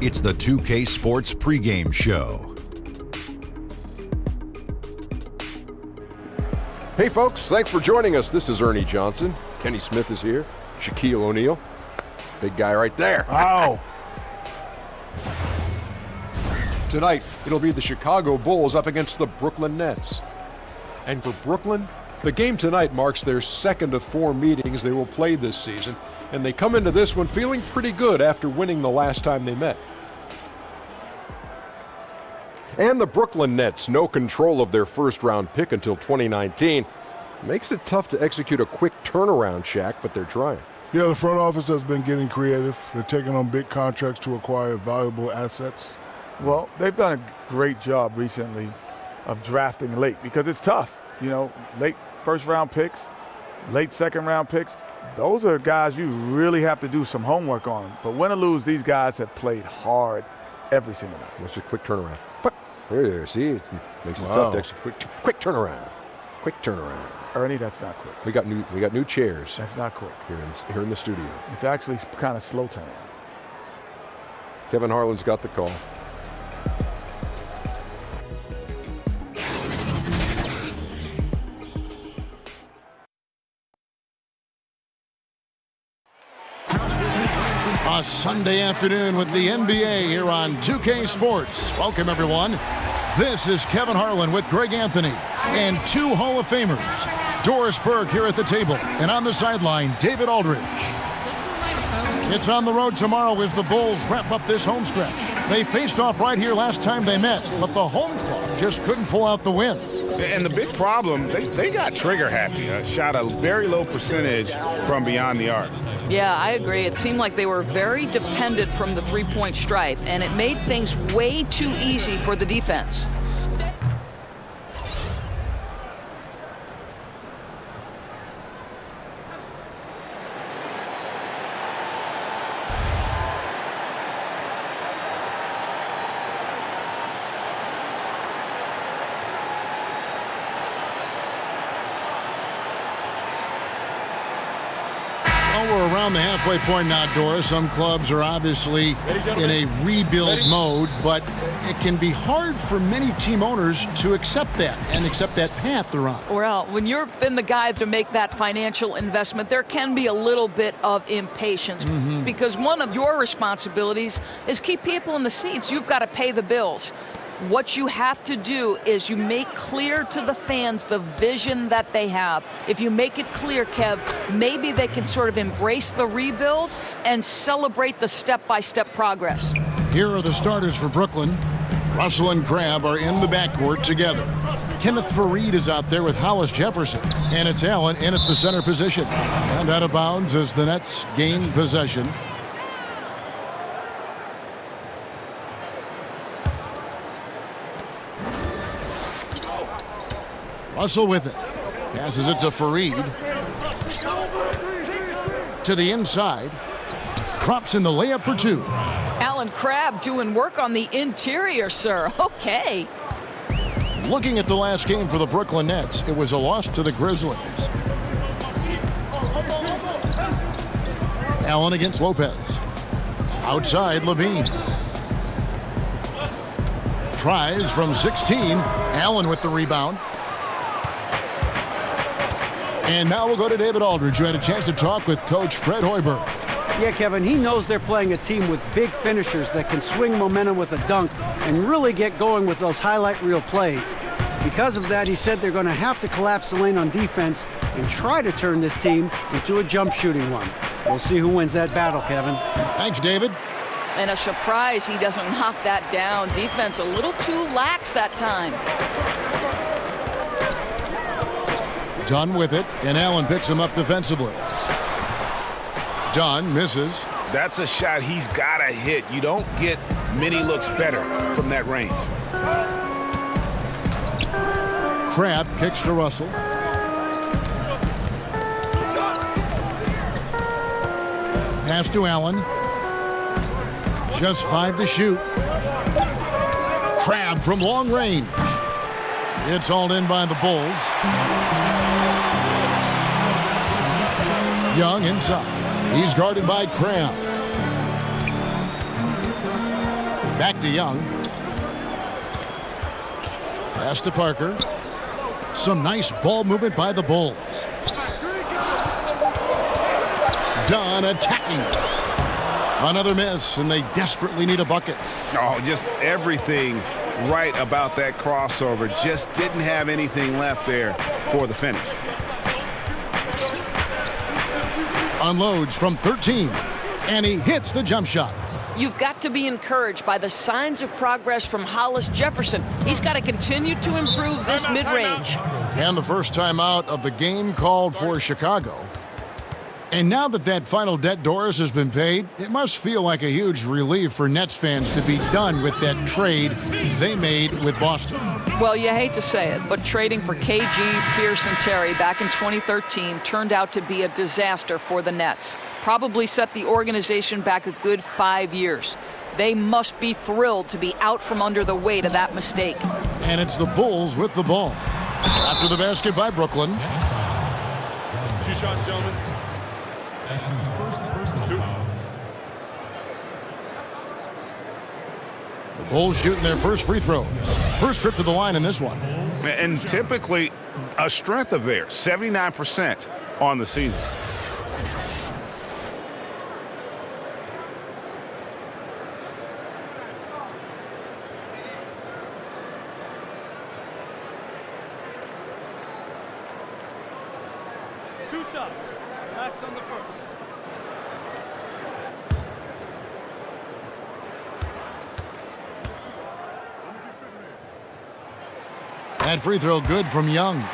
It's the 2K Sports pregame show. Hey folks, thanks for joining us. This is Ernie Johnson. Kenny Smith is here. Shaquille O'Neal. Big guy right there. Ow. Tonight, it'll be the Chicago Bulls up against the Brooklyn Nets. And for Brooklyn, the game tonight marks their second of 4 meetings they will play this season, and they come into this one feeling pretty good after winning the last time they met. And the Brooklyn Nets, no control of their first-round pick until 2019. Makes it tough to execute a quick turnaround, Shaq, but they're trying. Yeah, the front office has been getting creative. They're taking on big contracts to acquire valuable assets. Well, they've done a great job recently of drafting late because it's tough. You know, late first-round picks, late second-round picks, those are guys you really have to do some homework on. But win or lose, these guys have played hard every single night. What's a quick turnaround? But there, see, it makes it tough to execute. Quick turnaround. Quick turnaround. Ernie, that's not quick. We got new chairs. That's not quick. Here in the studio. It's actually kind of slow turnaround. Kevin Harlan's got the call. A Sunday afternoon with the NBA here on 2K Sports. Welcome, everyone. This is Kevin Harlan with Greg Anthony and 2 Hall of Famers. Doris Burke here at the table, and on the sideline, David Aldridge. It's on the road tomorrow as the Bulls wrap up this home stretch. They faced off right here last time they met, but the home club just couldn't pull out the win. And the big problem, they got trigger happy. Shot a very low percentage from beyond the arc. Yeah, I agree. It seemed like they were very dependent from the three-point stripe, and it made things way too easy for the defense. We're around the halfway point now, Doris. Some clubs are obviously in a rebuild mode, but it can be hard for many team owners to accept that and accept that path they're on. Well, when you've been the guy to make that financial investment, there can be a little bit of impatience because one of your responsibilities is keep people in the seats. You've got to pay the bills. What you have to do is you make clear to the fans the vision that they have. If you make it clear, Kev, maybe they can sort of embrace the rebuild and celebrate the step-by-step progress. Here are the starters for Brooklyn. Russell and Crabb are in the backcourt together. Kenneth Faried is out there with Hollis Jefferson. And it's Allen in at the center position. And out of bounds as the Nets gain possession. Russell with it. Passes it to Faried. To the inside. Drops in the layup for 2. Allen Crabb doing work on the interior, sir. Okay. Looking at the last game for the Brooklyn Nets, it was a loss to the Grizzlies. Allen against Lopez. Outside, Levine. Tries from 16. Allen with the rebound. And now we'll go to David Aldridge, who had a chance to talk with Coach Fred Hoiberg. Yeah, Kevin, he knows they're playing a team with big finishers that can swing momentum with a dunk and really get going with those highlight reel plays. Because of that, he said they're going to have to collapse the lane on defense and try to turn this team into a jump shooting one. We'll see who wins that battle, Kevin. Thanks, David. And a surprise he doesn't knock that down. Defense a little too lax that time. Dunn with it, and Allen picks him up defensively. Dunn misses. That's a shot he's got to hit. You don't get many looks better from that range. Crabb kicks to Russell. Pass to Allen. Just 5 to shoot. Crabb from long range. It's hauled in by the Bulls. Young inside. He's guarded by Crabb. Back to Young. Pass to Parker. Some nice ball movement by the Bulls. Dunn attacking. Another miss, and they desperately need a bucket. Oh, just everything right about that crossover. Just didn't have anything left there for the finish. Unloads from 13, and he hits the jump shot. You've got to be encouraged by the signs of progress from Hollis Jefferson. He's got to continue to improve this mid-range. And the first time out of the game called for Chicago. And now that final debt Doris has been paid, it must feel like a huge relief for Nets fans to be done with that trade they made with Boston. Well, you hate to say it, but trading for KG, Pierce, and Terry back in 2013 turned out to be a disaster for the Nets. Probably set the organization back a good 5 years. They must be thrilled to be out from under the weight of that mistake. And it's the Bulls with the ball. After the basket by Brooklyn. 2 shots, gentlemen. That's his first personal foul. The Bulls shooting their first free throws. First trip to the line in this one. And typically a strength of theirs, 79% on the season. Two shots. Max on the first. That free throw good from Young.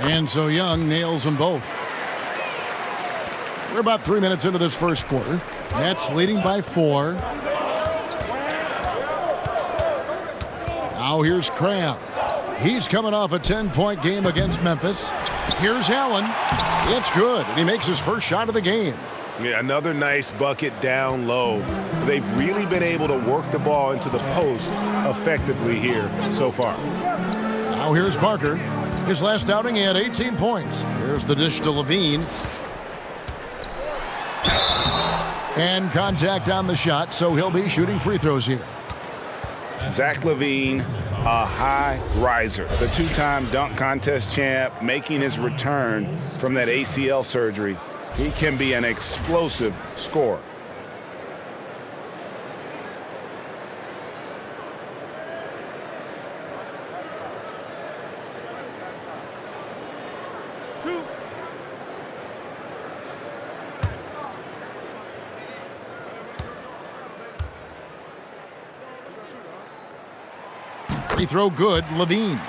And so Young nails them both. We're about 3 minutes into this first quarter. Nets leading by 4. Now here's Cram. He's coming off a 10-point game against Memphis. Here's Allen. It's good, and he makes his first shot of the game. Yeah, another nice bucket down low. They've really been able to work the ball into the post effectively here so far. Now here's Parker. His last outing, he had 18 points. Here's the dish to Levine. And contact on the shot, so he'll be shooting free throws here. Zach LaVine, a high riser. The 2-time dunk contest champ, making his return from that ACL surgery. He can be an explosive scorer. Free throw good, Levine.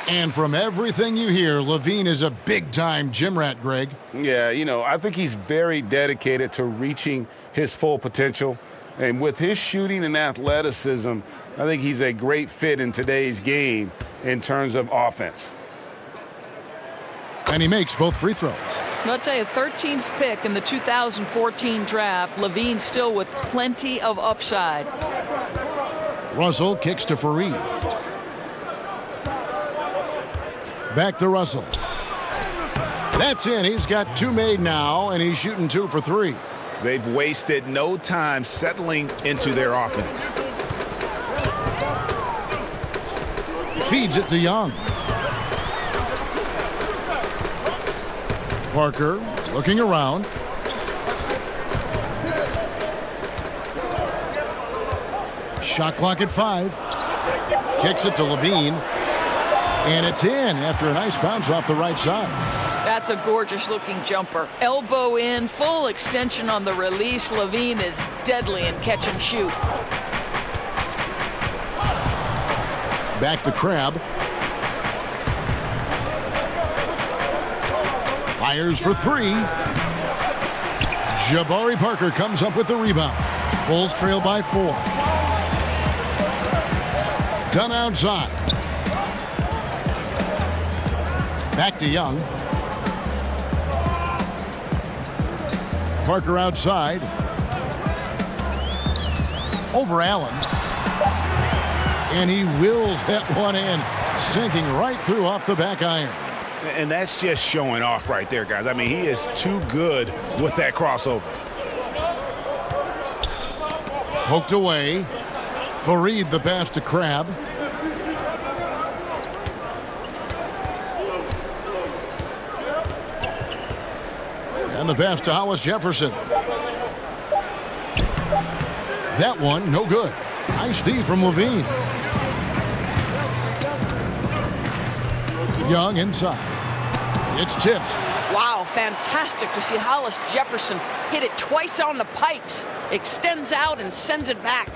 And from everything you hear, Levine is a big-time gym rat, Greg. Yeah, you know, I think he's very dedicated to reaching his full potential. And with his shooting and athleticism, I think he's a great fit in today's game in terms of offense. And he makes both free throws. I'll tell you, 13th pick in the 2014 draft, Levine still with plenty of upside. Russell kicks to Fareed. Back to Russell. That's in. He's got 2 made now, and he's shooting 2 for 3. They've wasted no time settling into their offense. Feeds it to Young. Parker looking around. Shot clock at 5. Kicks it to Levine. And it's in after a nice bounce off the right side. That's a gorgeous-looking jumper. Elbow in, full extension on the release. Levine is deadly in catch and shoot. Back to Crab. Fires for 3. Jabari Parker comes up with the rebound. Bulls trail by 4. Done outside. Back to Young. Parker outside. Over Allen. And he wills that one in, sinking right through off the back iron. And that's just showing off right there, guys. I mean, he is too good with that crossover. Poked away. Fareed the pass to Crab. And the pass to Hollis Jefferson. That one, no good. Nice D from Levine. Young inside. It's tipped. Wow, fantastic to see Hollis Jefferson hit it twice on the pipes. Extends out and sends it back.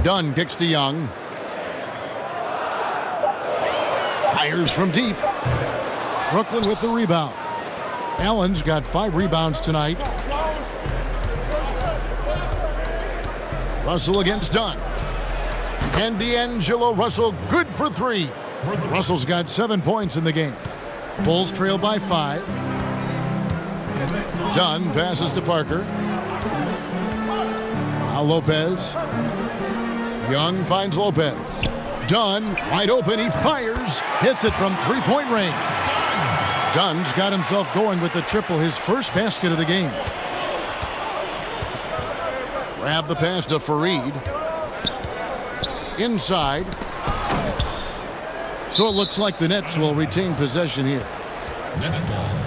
Dunn kicks to Young. Fires from deep. Brooklyn with the rebound. Allen's got 5 rebounds tonight. Russell against Dunn. And D'Angelo Russell good for 3. Russell's got 7 points in the game. Bulls trail by 5. Dunn passes to Parker. Now Lopez. Young finds Lopez. Dunn wide open. He fires. Hits it from 3-point range. Dunn's got himself going with the triple, his first basket of the game. Grab the pass to Fareed. Inside. So it looks like the Nets will retain possession here.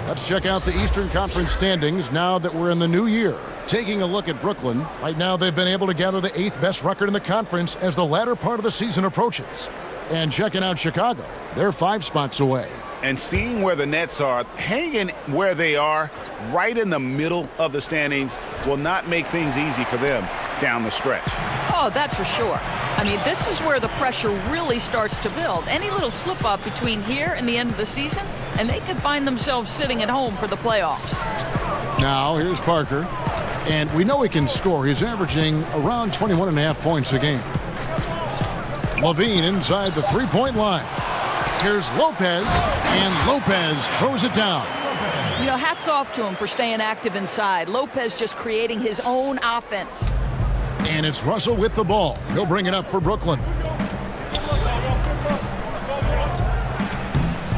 Let's check out the Eastern Conference standings now that we're in the new year. Taking a look at Brooklyn, right now they've been able to gather the 8th best record in the conference as the latter part of the season approaches. And checking out Chicago, they're 5 spots away. And seeing where the Nets are, hanging where they are, right in the middle of the standings, will not make things easy for them down the stretch. Oh, that's for sure. I mean, this is where the pressure really starts to build. Any little slip-up between here and the end of the season, and they could find themselves sitting at home for the playoffs. Now, here's Parker. And we know he can score. He's averaging around 21.5 points a game. Levine inside the 3-point line. Here's Lopez, and Lopez throws it down. You know, hats off to him for staying active inside. Lopez just creating his own offense. And it's Russell with the ball. He'll bring it up for Brooklyn.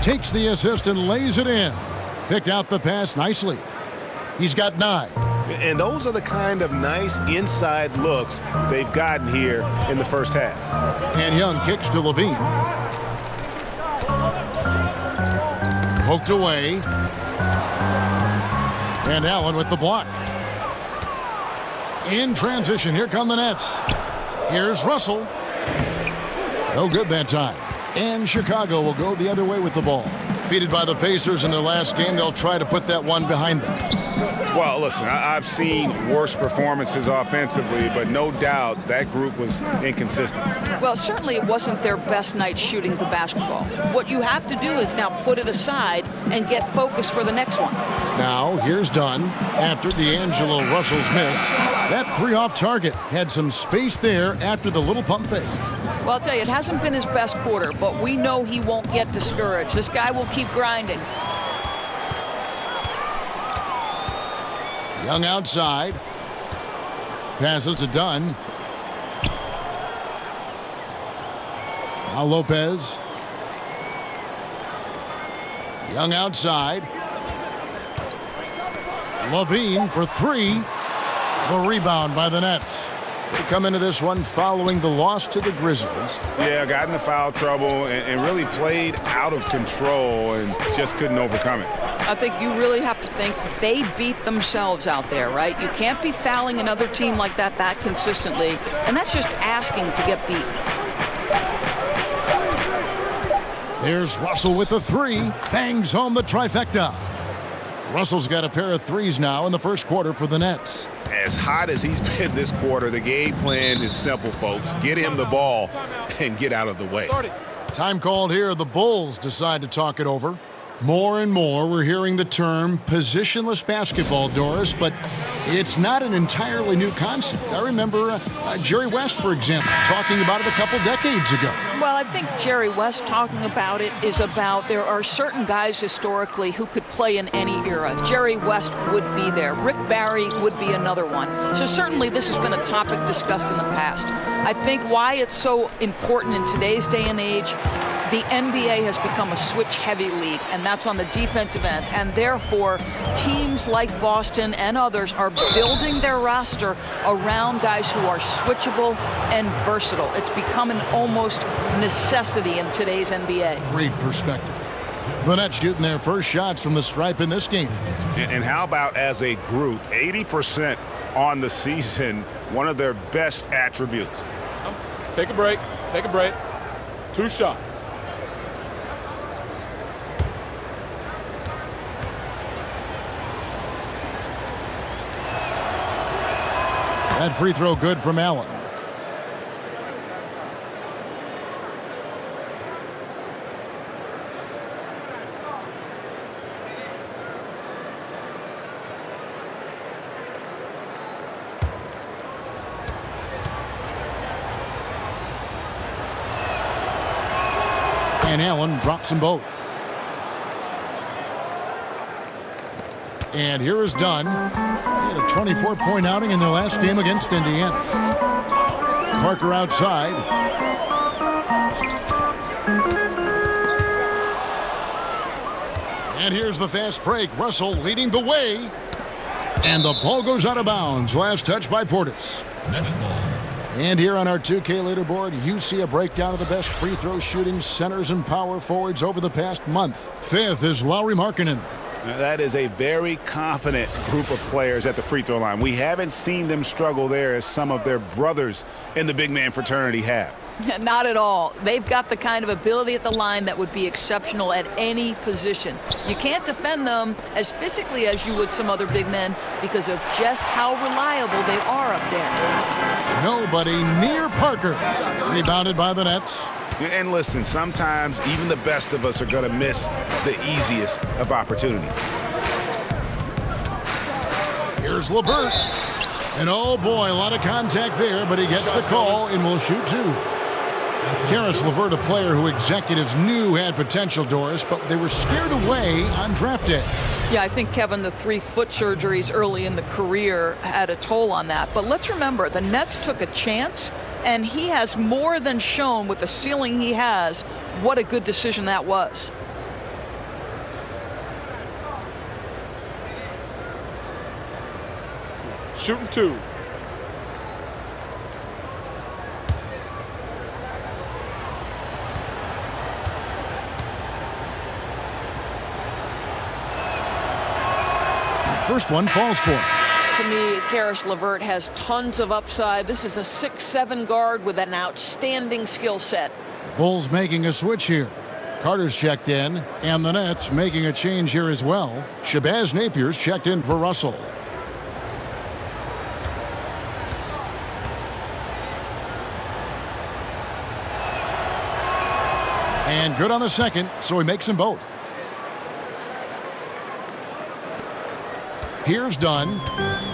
Takes the assist and lays it in. Picked out the pass nicely. He's got 9. And those are the kind of nice inside looks they've gotten here in the first half. And Young kicks to Levine. Poked away. And Allen with the block. In transition, here come the Nets. Here's Russell. No good that time. And Chicago will go the other way with the ball. Defeated by the Pacers in their last game, they'll try to put that one behind them. Well, listen, I've seen worse performances offensively, but no doubt that group was inconsistent. Well, certainly it wasn't their best night shooting the basketball. What you have to do is now put it aside and get focused for the next one. Now, here's Dunn after D'Angelo Russell's miss. That 3 off target had some space there after the little pump fake. Well, I'll tell you, it hasn't been his best quarter, but we know he won't get discouraged. This guy will keep grinding. Young outside. Passes to Dunn. Now Lopez. Young outside. Levine for 3. The rebound by the Nets. They come into this one following the loss to the Grizzlies. Yeah, got into foul trouble and really played out of control and just couldn't overcome it. I think you really have to think they beat themselves out there, right? You can't be fouling another team like that consistently, and that's just asking to get beat. There's Russell with the 3. Bangs home the trifecta. Russell's got a pair of 3s now in the first quarter for the Nets. As hot as he's been this quarter, the game plan is simple, folks. Get him the ball and get out of the way. Time called here. The Bulls decide to talk it over. More and more, we're hearing the term positionless basketball, Doris, but it's not an entirely new concept. I remember Jerry West, for example, talking about it a couple decades ago. Well, I think Jerry West talking about it is about there are certain guys historically who could play in any era. Jerry West would be there. Rick Barry would be another one. So certainly this has been a topic discussed in the past. I think why it's so important in today's day and age, the NBA has become a switch-heavy league, and that's on the defensive end. And therefore, teams like Boston and others are building their roster around guys who are switchable and versatile. It's become an almost necessity in today's NBA. Great perspective. The Nets shooting their first shots from the stripe in this game. And how about as a group, 80% on the season, one of their best attributes. Take a break. Take a break. 2 shots. That free throw good from Allen. And Allen drops them both. And here is Dunn. He had a 24-point outing in their last game against Indiana. Parker outside. And here's the fast break. Russell leading the way. And the ball goes out of bounds. Last touch by Portis. And here on our 2K leaderboard, you see a breakdown of the best free throw shooting centers and power forwards over the past month. 5th is Lauri Markkanen. Now, that is a very confident group of players at the free throw line. We haven't seen them struggle there as some of their brothers in the big man fraternity have. Not at all. They've got the kind of ability at the line that would be exceptional at any position. You can't defend them as physically as you would some other big men because of just how reliable they are up there. Nobody near Parker. Rebounded by the Nets. And listen, sometimes even the best of us are going to miss the easiest of opportunities. Here's LeVert. And oh boy, a lot of contact there, but he gets the call and will shoot 2. Karis LeVert, a player who executives knew had potential, Doris, but they were scared away on draft day. Yeah, I think, Kevin, the 3 foot surgeries early in the career had a toll on that. But let's remember, the Nets took a chance, and he has more than shown with the ceiling he has what a good decision that was. Shooting 2. First one falls for him. To me, Karis LeVert has tons of upside. This is a 6'7" guard with an outstanding skill set. Bulls making a switch here. Carter's checked in, and the Nets making a change here as well. Shabazz Napier's checked in for Russell. And good on the second, so he makes them both. Here's Dunn.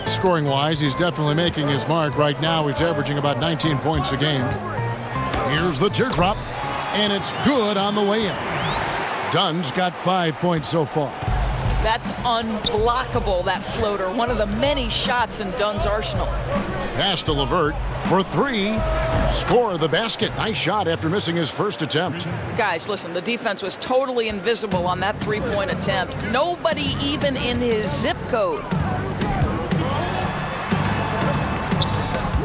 Scoring-wise, he's definitely making his mark. Right now, he's averaging about 19 points a game. Here's the teardrop, and it's good on the way in. Dunn's got 5 points so far. That's unblockable, that floater. One of the many shots in Dunn's arsenal. Pass to LeVert for 3. Score the basket. Nice shot after missing his first attempt. Guys, listen, the defense was totally invisible on that 3-point attempt. Nobody even in his zip code.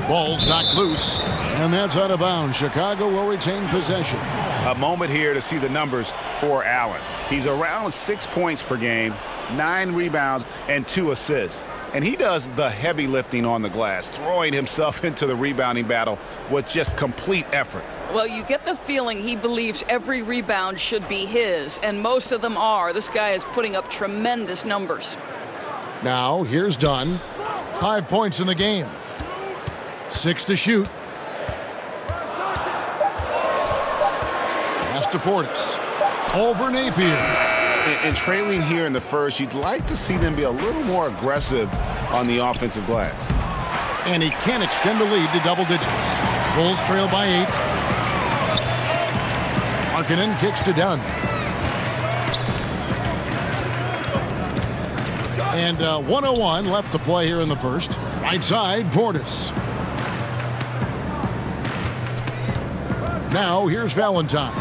Ball's knocked loose, and that's out of bounds. Chicago will retain possession. A moment here to see the numbers for Allen. He's around 6 points per game, 9 rebounds, and 2 assists. And he does the heavy lifting on the glass, throwing himself into the rebounding battle with just complete effort. Well, you get the feeling he believes every rebound should be his, and most of them are. This guy is putting up tremendous numbers. Now, here's Dunn. 5 points in the game. 6 to shoot. Pass to Portis. Over Napier. And trailing here in the first, you'd like to see them be a little more aggressive on the offensive glass. And he can extend the lead to double digits. Bulls trail by 8. Markkanen kicks to Dunn. And 1:01 left to play here in the first. Right side, Portis. Now here's Valentine.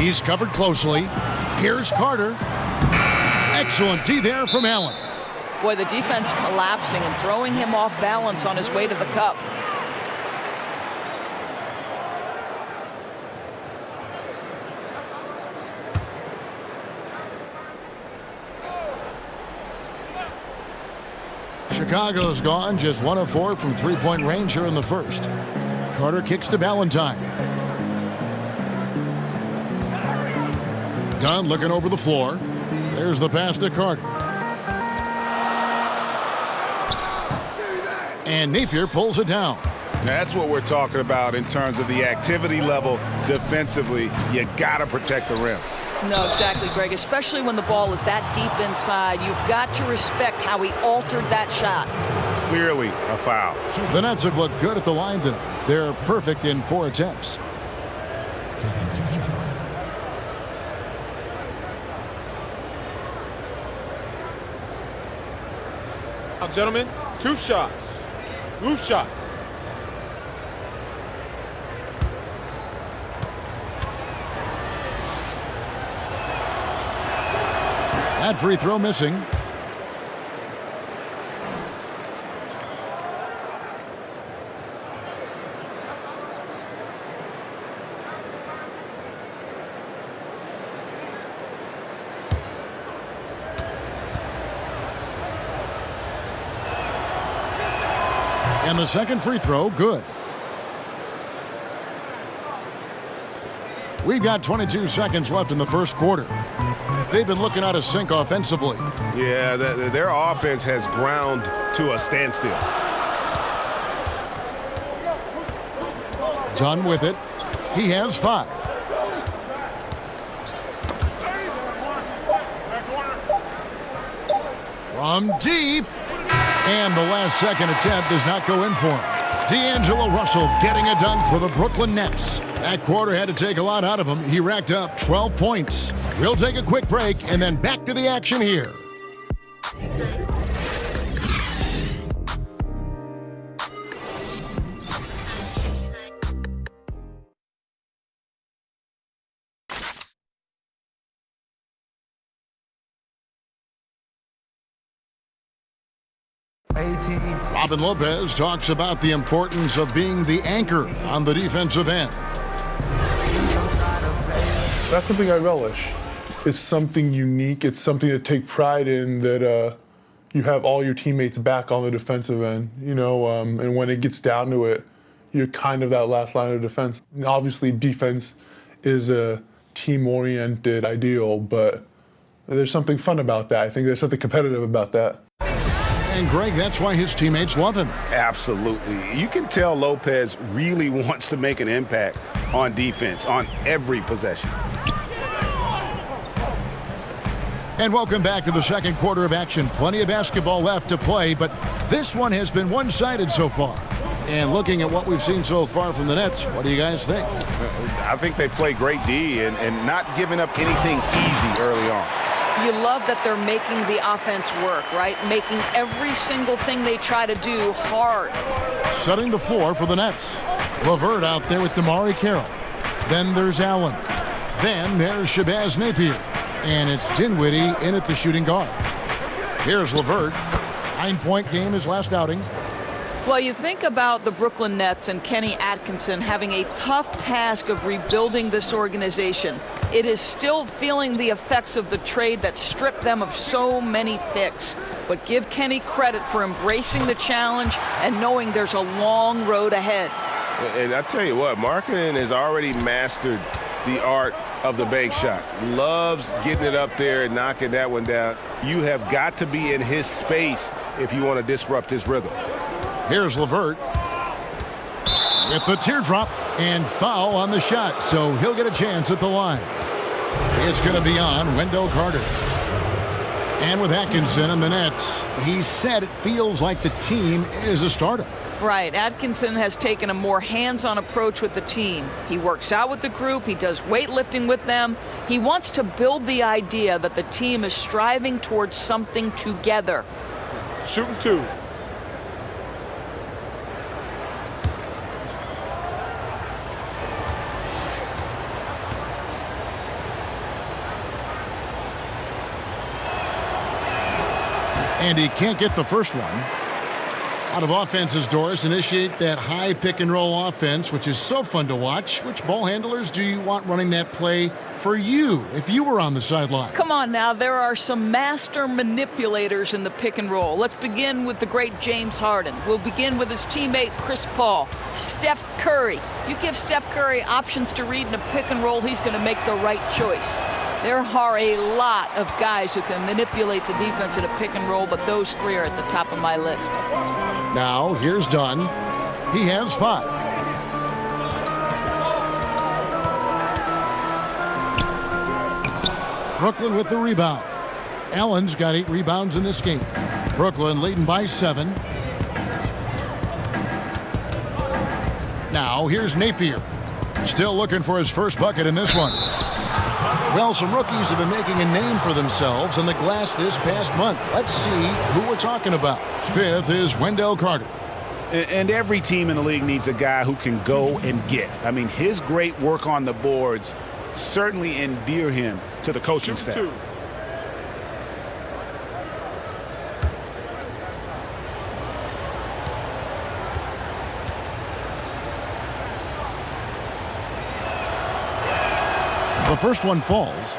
He's covered closely. Here's Carter. Excellent D there from Allen. Boy, the defense collapsing and throwing him off balance on his way to the cup. Chicago's gone just 1 of 4 from three-point range here in the first. Carter kicks to Valentine. Dunn looking over the floor. There's the pass to Carter. And Napier pulls it down. That's what we're talking about in terms of the activity level defensively. You got to protect the rim. No, exactly, Greg. Especially when the ball is that deep inside. You've got to respect how he altered that shot. Clearly a foul. The Nets have looked good at the line tonight. They're perfect in 4 attempts. Now, gentlemen, 2 shots. Move shots. That free throw missing. And the second free throw, good. We've got 22 seconds left in the first quarter. They've been looking out of sync offensively. Yeah, their offense has ground to a standstill. Done with it. He has 5. From deep. And the last second attempt does not go in for him. D'Angelo Russell getting it done for the Brooklyn Nets. That quarter had to take a lot out of him. He racked up 12 points. We'll take a quick break and then back to the action here. Robin Lopez talks about the importance of being the anchor on the defensive end. That's something I relish. It's something unique. It's something to take pride in, that you have all your teammates back on the defensive end, and when it gets down to it, you're kind of that last line of defense. And obviously, defense is a team-oriented ideal, but there's something fun about that. I think there's something competitive about that. And Greg, that's why his teammates love him. Absolutely. You can tell Lopez really wants to make an impact on defense, on every possession. And welcome back to the second quarter of action. Plenty of basketball left to play, but this one has been one-sided so far. And looking at what we've seen so far from the Nets, what do you guys think? I think they play great D and not giving up anything easy early on. You love that they're making the offense work, right? Making every single thing they try to do hard. Setting the floor for the Nets. LeVert out there with Damari Carroll. Then there's Allen. Then there's Shabazz Napier. And it's Dinwiddie in at the shooting guard. Here's LeVert. 9-point game his last outing. Well, you think about the Brooklyn Nets and Kenny Atkinson having a tough task of rebuilding this organization. It is still feeling the effects of the trade that stripped them of so many picks. But give Kenny credit for embracing the challenge and knowing there's a long road ahead. And I tell you what, Markkanen has already mastered the art of the bank shot. Loves getting it up there and knocking that one down. You have got to be in his space if you want to disrupt his rhythm. Here's LeVert with the teardrop and foul on the shot, so he'll get a chance at the line. It's going to be on Wendell Carter. And with Atkinson in the nets, he said it feels like the team is a startup. Right. Atkinson has taken a more hands-on approach with the team. He works out with the group. He does weightlifting with them. He wants to build the idea that the team is striving towards something together. Shooting 2. And he can't get the first one. Out of offenses, Doris, initiate that high pick-and-roll offense, which is so fun to watch. Which ball handlers do you want running that play for you if you were on the sideline? Come on now, there are some master manipulators in the pick and roll. Let's begin with the great James Harden. We'll begin with his teammate Chris Paul. Steph Curry. You give Steph Curry options to read in a pick and roll, he's going to make the right choice. There are a lot of guys who can manipulate the defense in a pick and roll, but those 3 are at the top of my list. Now, here's Dunn. He has 5. Brooklyn with the rebound. Allen's got 8 rebounds in this game. Brooklyn leading by 7. Now, here's Napier. Still looking for his first bucket in this one. Well, some rookies have been making a name for themselves on the glass this past month. Let's see who we're talking about. 5th is Wendell Carter. And every team in the league needs a guy who can go and get. I mean, his great work on the boards certainly endear him to the coaching staff. 2. The first one falls.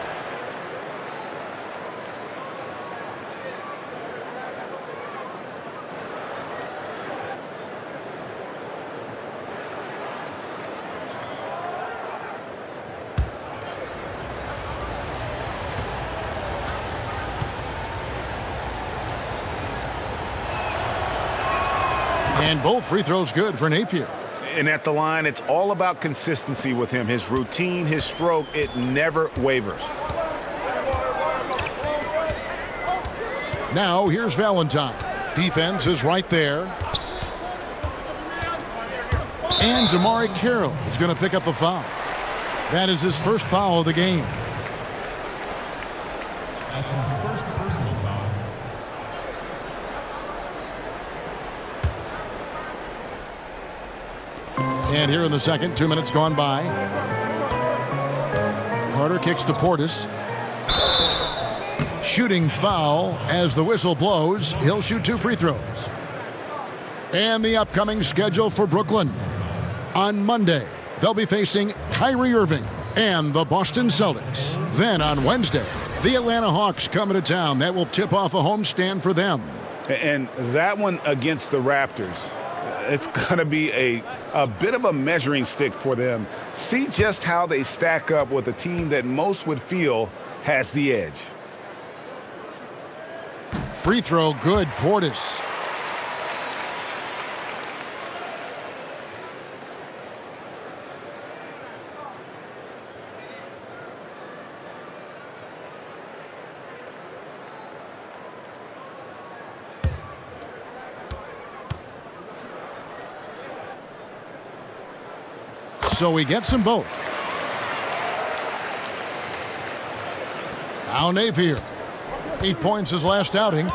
And both free throws good for Napier. And at the line, it's all about consistency with him. His routine, his stroke, it never wavers. Now here's Valentine. Defense is right there. And Damari Carroll is going to pick up a foul. That is his first foul of the game. That's his first personal foul. And here in the second, 2 minutes gone by. Carter kicks to Portis. Shooting foul as the whistle blows. He'll shoot 2 free throws. And the upcoming schedule for Brooklyn. On Monday, they'll be facing Kyrie Irving and the Boston Celtics. Then on Wednesday, the Atlanta Hawks come into town. That will tip off a homestand for them. And that one against the Raptors, it's going to be a bit of a measuring stick for them. See just how they stack up with a team that most would feel has the edge. Free throw good, Portis. So he gets them both. Now Napier. 8 points his last outing.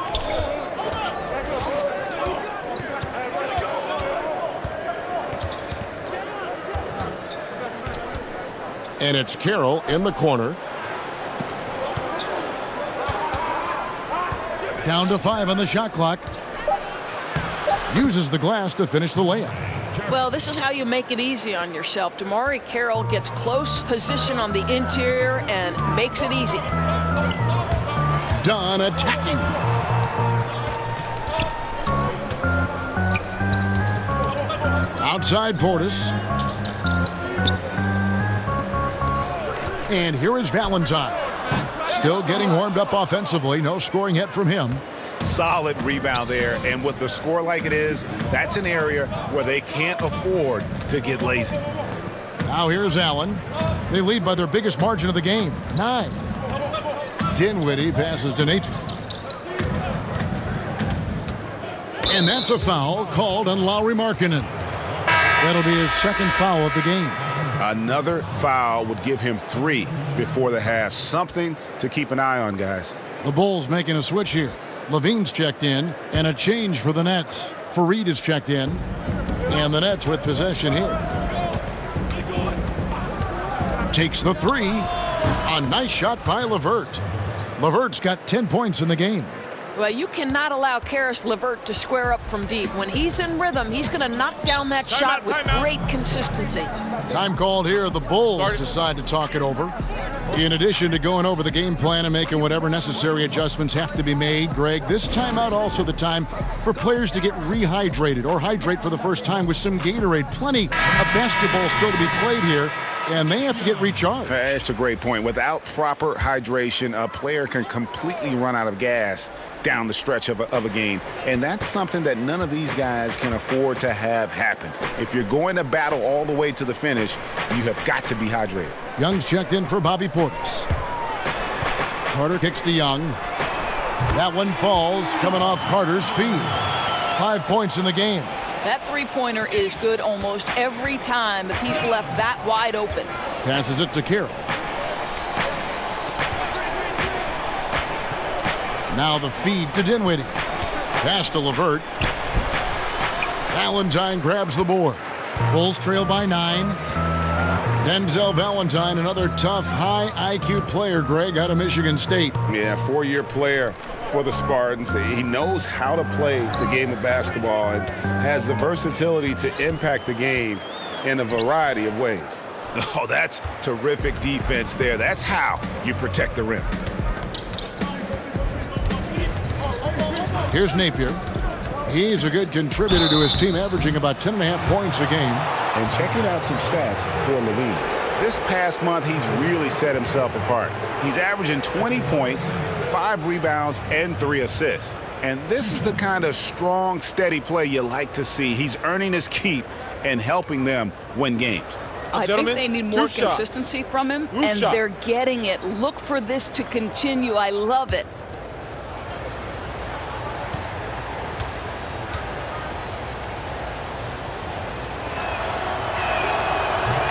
And it's Carroll in the corner. Down to 5 on the shot clock. Uses the glass to finish the layup. Well, this is how you make it easy on yourself. Damari Carroll gets close position on the interior and makes it easy. Dunn attacking. Outside Portis. And here is Valentine. Still getting warmed up offensively. No scoring yet from him. Solid rebound there, and with the score like it is, that's an area where they can't afford to get lazy. Now here's Allen. They lead by their biggest margin of the game, 9. Dinwiddie passes to Napier. And that's a foul called on Lauri Markkanen. That'll be his second foul of the game. Another foul would give him 3 before the half. Something to keep an eye on, guys. The Bulls making a switch here. Levine's checked in, and a change for the Nets. Fareed is checked in, and the Nets with possession here. Takes the 3. A nice shot by LeVert. LeVert's got 10 points in the game. Well, you cannot allow Karis LeVert to square up from deep. When he's in rhythm, he's going to knock down that shot with great consistency. Time called here. The Bulls decide to talk it over. In addition to going over the game plan and making whatever necessary adjustments have to be made, Greg, this timeout also the time for players to get rehydrated or hydrate for the first time with some Gatorade. Plenty of basketball still to be played here, and they have to get recharged. That's a great point. Without proper hydration, a player can completely run out of gas down the stretch of a game. And that's something that none of these guys can afford to have happen. If you're going to battle all the way to the finish, you have got to be hydrated. Young's checked in for Bobby Portis. Carter kicks to Young. That one falls, coming off Carter's feet. 5 points in the game. That three-pointer is good almost every time if he's left that wide open. Passes it to Carroll. Now the feed to Dinwiddie. Pass to LeVert. Valentine grabs the board. Bulls trail by 9. Denzel Valentine, another tough, high IQ player, Greg, out of Michigan State. Yeah, 4-year player for the Spartans. He knows how to play the game of basketball and has the versatility to impact the game in a variety of ways. Oh, that's terrific defense there. That's how you protect the rim. Here's Napier. He's a good contributor to his team, averaging about 10.5 points a game. And checking out some stats for Levine. This past month, he's really set himself apart. He's averaging 20 points, 5 rebounds, and 3 assists. And this is the kind of strong, steady play you like to see. He's earning his keep and helping them win games. I think they need more consistency from him, and they're getting it. Look for this to continue. I love it.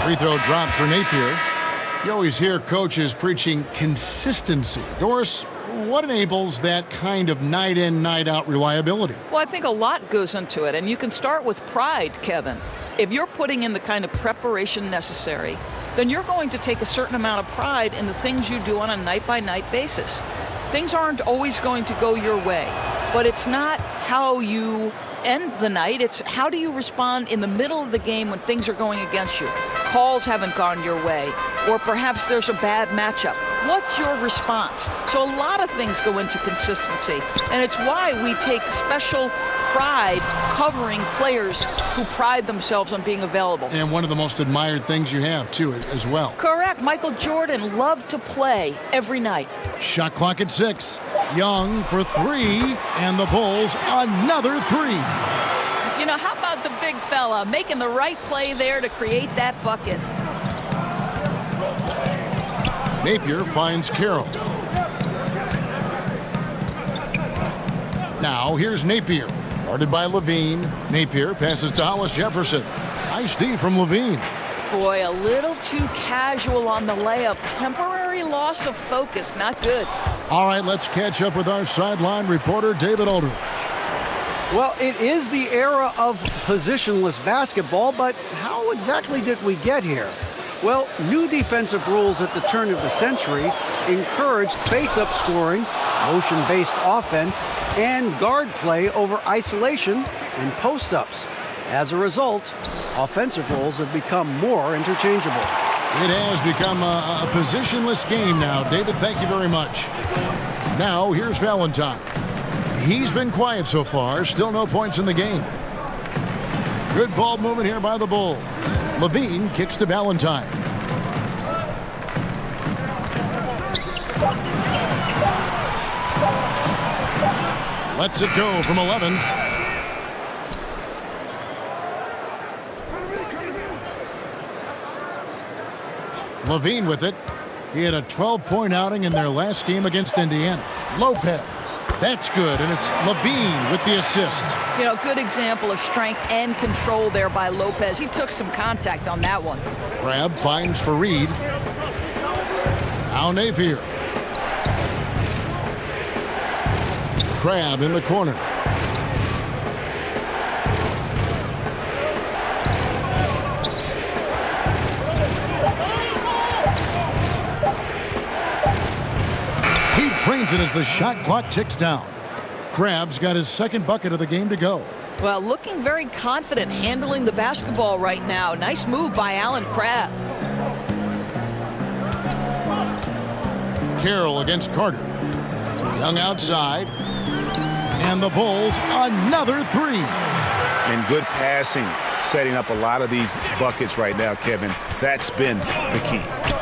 Free throw drops for Napier. You always hear coaches preaching consistency. Doris, what enables that kind of night in, night out reliability? Well, I think a lot goes into it, and you can start with pride, Kevin. If you're putting in the kind of preparation necessary, then you're going to take a certain amount of pride in the things you do on a night-by-night basis. Things aren't always going to go your way, but it's not how you end the night. It's how do you respond in the middle of the game when things are going against you. Calls haven't gone your way, or perhaps there's a bad matchup. What's your response? So a lot of things go into consistency, and it's why we take special pride covering players who pride themselves on being available. And one of the most admired things you have, too, as well. Correct. Michael Jordan loved to play every night. Shot clock at 6. Young for 3, and the Bulls another 3. You know, how about the big fella making the right play there to create that bucket? Napier finds Carroll. Now here's Napier. Guarded by Levine. Napier passes to Hollis Jefferson. Nice D from Levine. Boy, a little too casual on the layup. Temporary loss of focus. Not good. All right, let's catch up with our sideline reporter, David Aldridge. Well, it is the era of positionless basketball, but how exactly did we get here? Well, new defensive rules at the turn of the century encouraged face-up scoring, motion-based offense, and guard play over isolation and post-ups. As a result, offensive roles have become more interchangeable. It has become a positionless game now. David, thank you very much. Now, here's Valentine. He's been quiet so far. Still no points in the game. Good ball movement here by the Bulls. Levine kicks to Valentine. Lets it go from 11. Levine with it. He had a 12-point outing in their last game against Indiana. Lopez That's good, and it's Levine with the assist. You know, good example of strength and control there by Lopez. He took some contact on that one. Crabbe finds Fareed. Now Napier. Crabbe in the corner. He drains it as the shot clock ticks down. Crabbe's got his second bucket of the game to go. Well, looking very confident handling the basketball right now. Nice move by Allen Crabbe. Carroll against Carter. Young outside. And the Bulls, another three. And good passing, setting up a lot of these buckets right now, Kevin. That's been the key.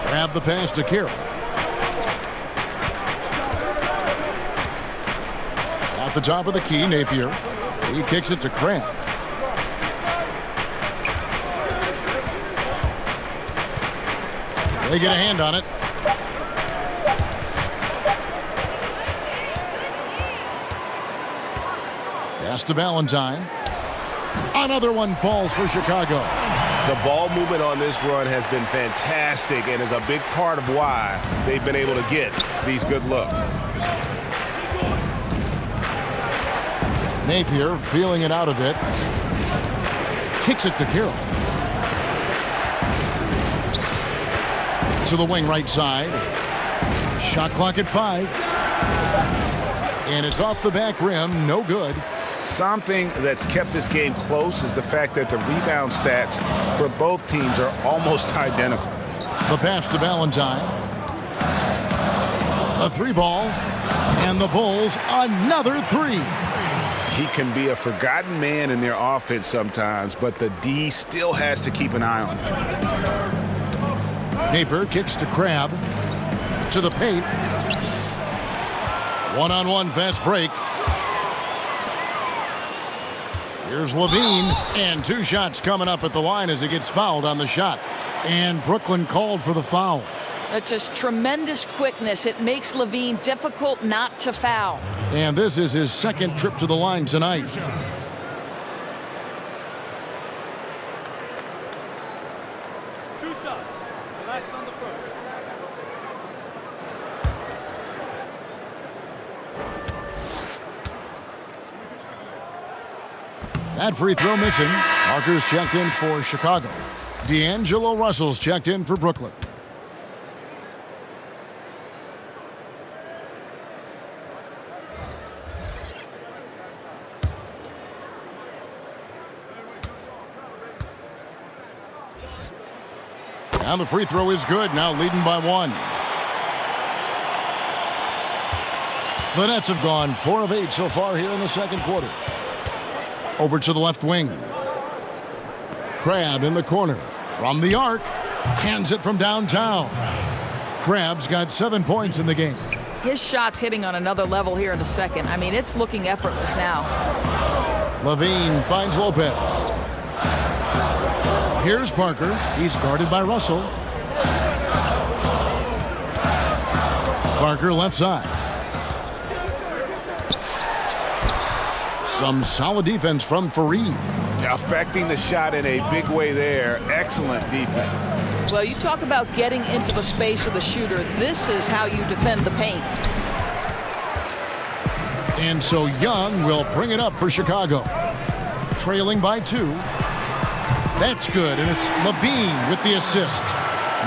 Grab the pass to Carroll. At the top of the key, Napier. He kicks it to Crabbe. They get a hand on it. Pass to Valentine. Another one falls for Chicago. The ball movement on this run has been fantastic and is a big part of why they've been able to get these good looks. Napier feeling it out a bit. Kicks it to Carroll. To the wing right side. Shot clock at 5. And it's off the back rim. No good. Something that's kept this game close is the fact that the rebound stats for both teams are almost identical. The pass to Valentine. A 3-ball. And the Bulls another 3. He can be a forgotten man in their offense sometimes, but the D still has to keep an eye on him. Napier kicks to Crabbe. To the paint. One-on-one fast break. Here's Levine, and 2 shots coming up at the line as he gets fouled on the shot. And Brooklyn called for the foul. That's just tremendous quickness. It makes Levine difficult not to foul. And this is his second trip to the line tonight. 2 shots. Nice on the first. That free throw missing. Parker's checked in for Chicago. D'Angelo Russell's checked in for Brooklyn. And the free throw is good, now leading by 1. The Nets have gone 4 of 8 so far here in the second quarter. Over to the left wing. Crabbe in the corner. From the arc. Hands it from downtown. Crabbe's got 7 points in the game. His shot's hitting on another level here in the second. I mean, it's looking effortless now. Levine finds Lopez. Here's Parker. He's guarded by Russell. Parker left side. Some solid defense from Fareed. Affecting the shot in a big way there. Excellent defense. Well, you talk about getting into the space of the shooter. This is how you defend the paint. And so Young will bring it up for Chicago. Trailing by 2. That's good, and it's Levine with the assist.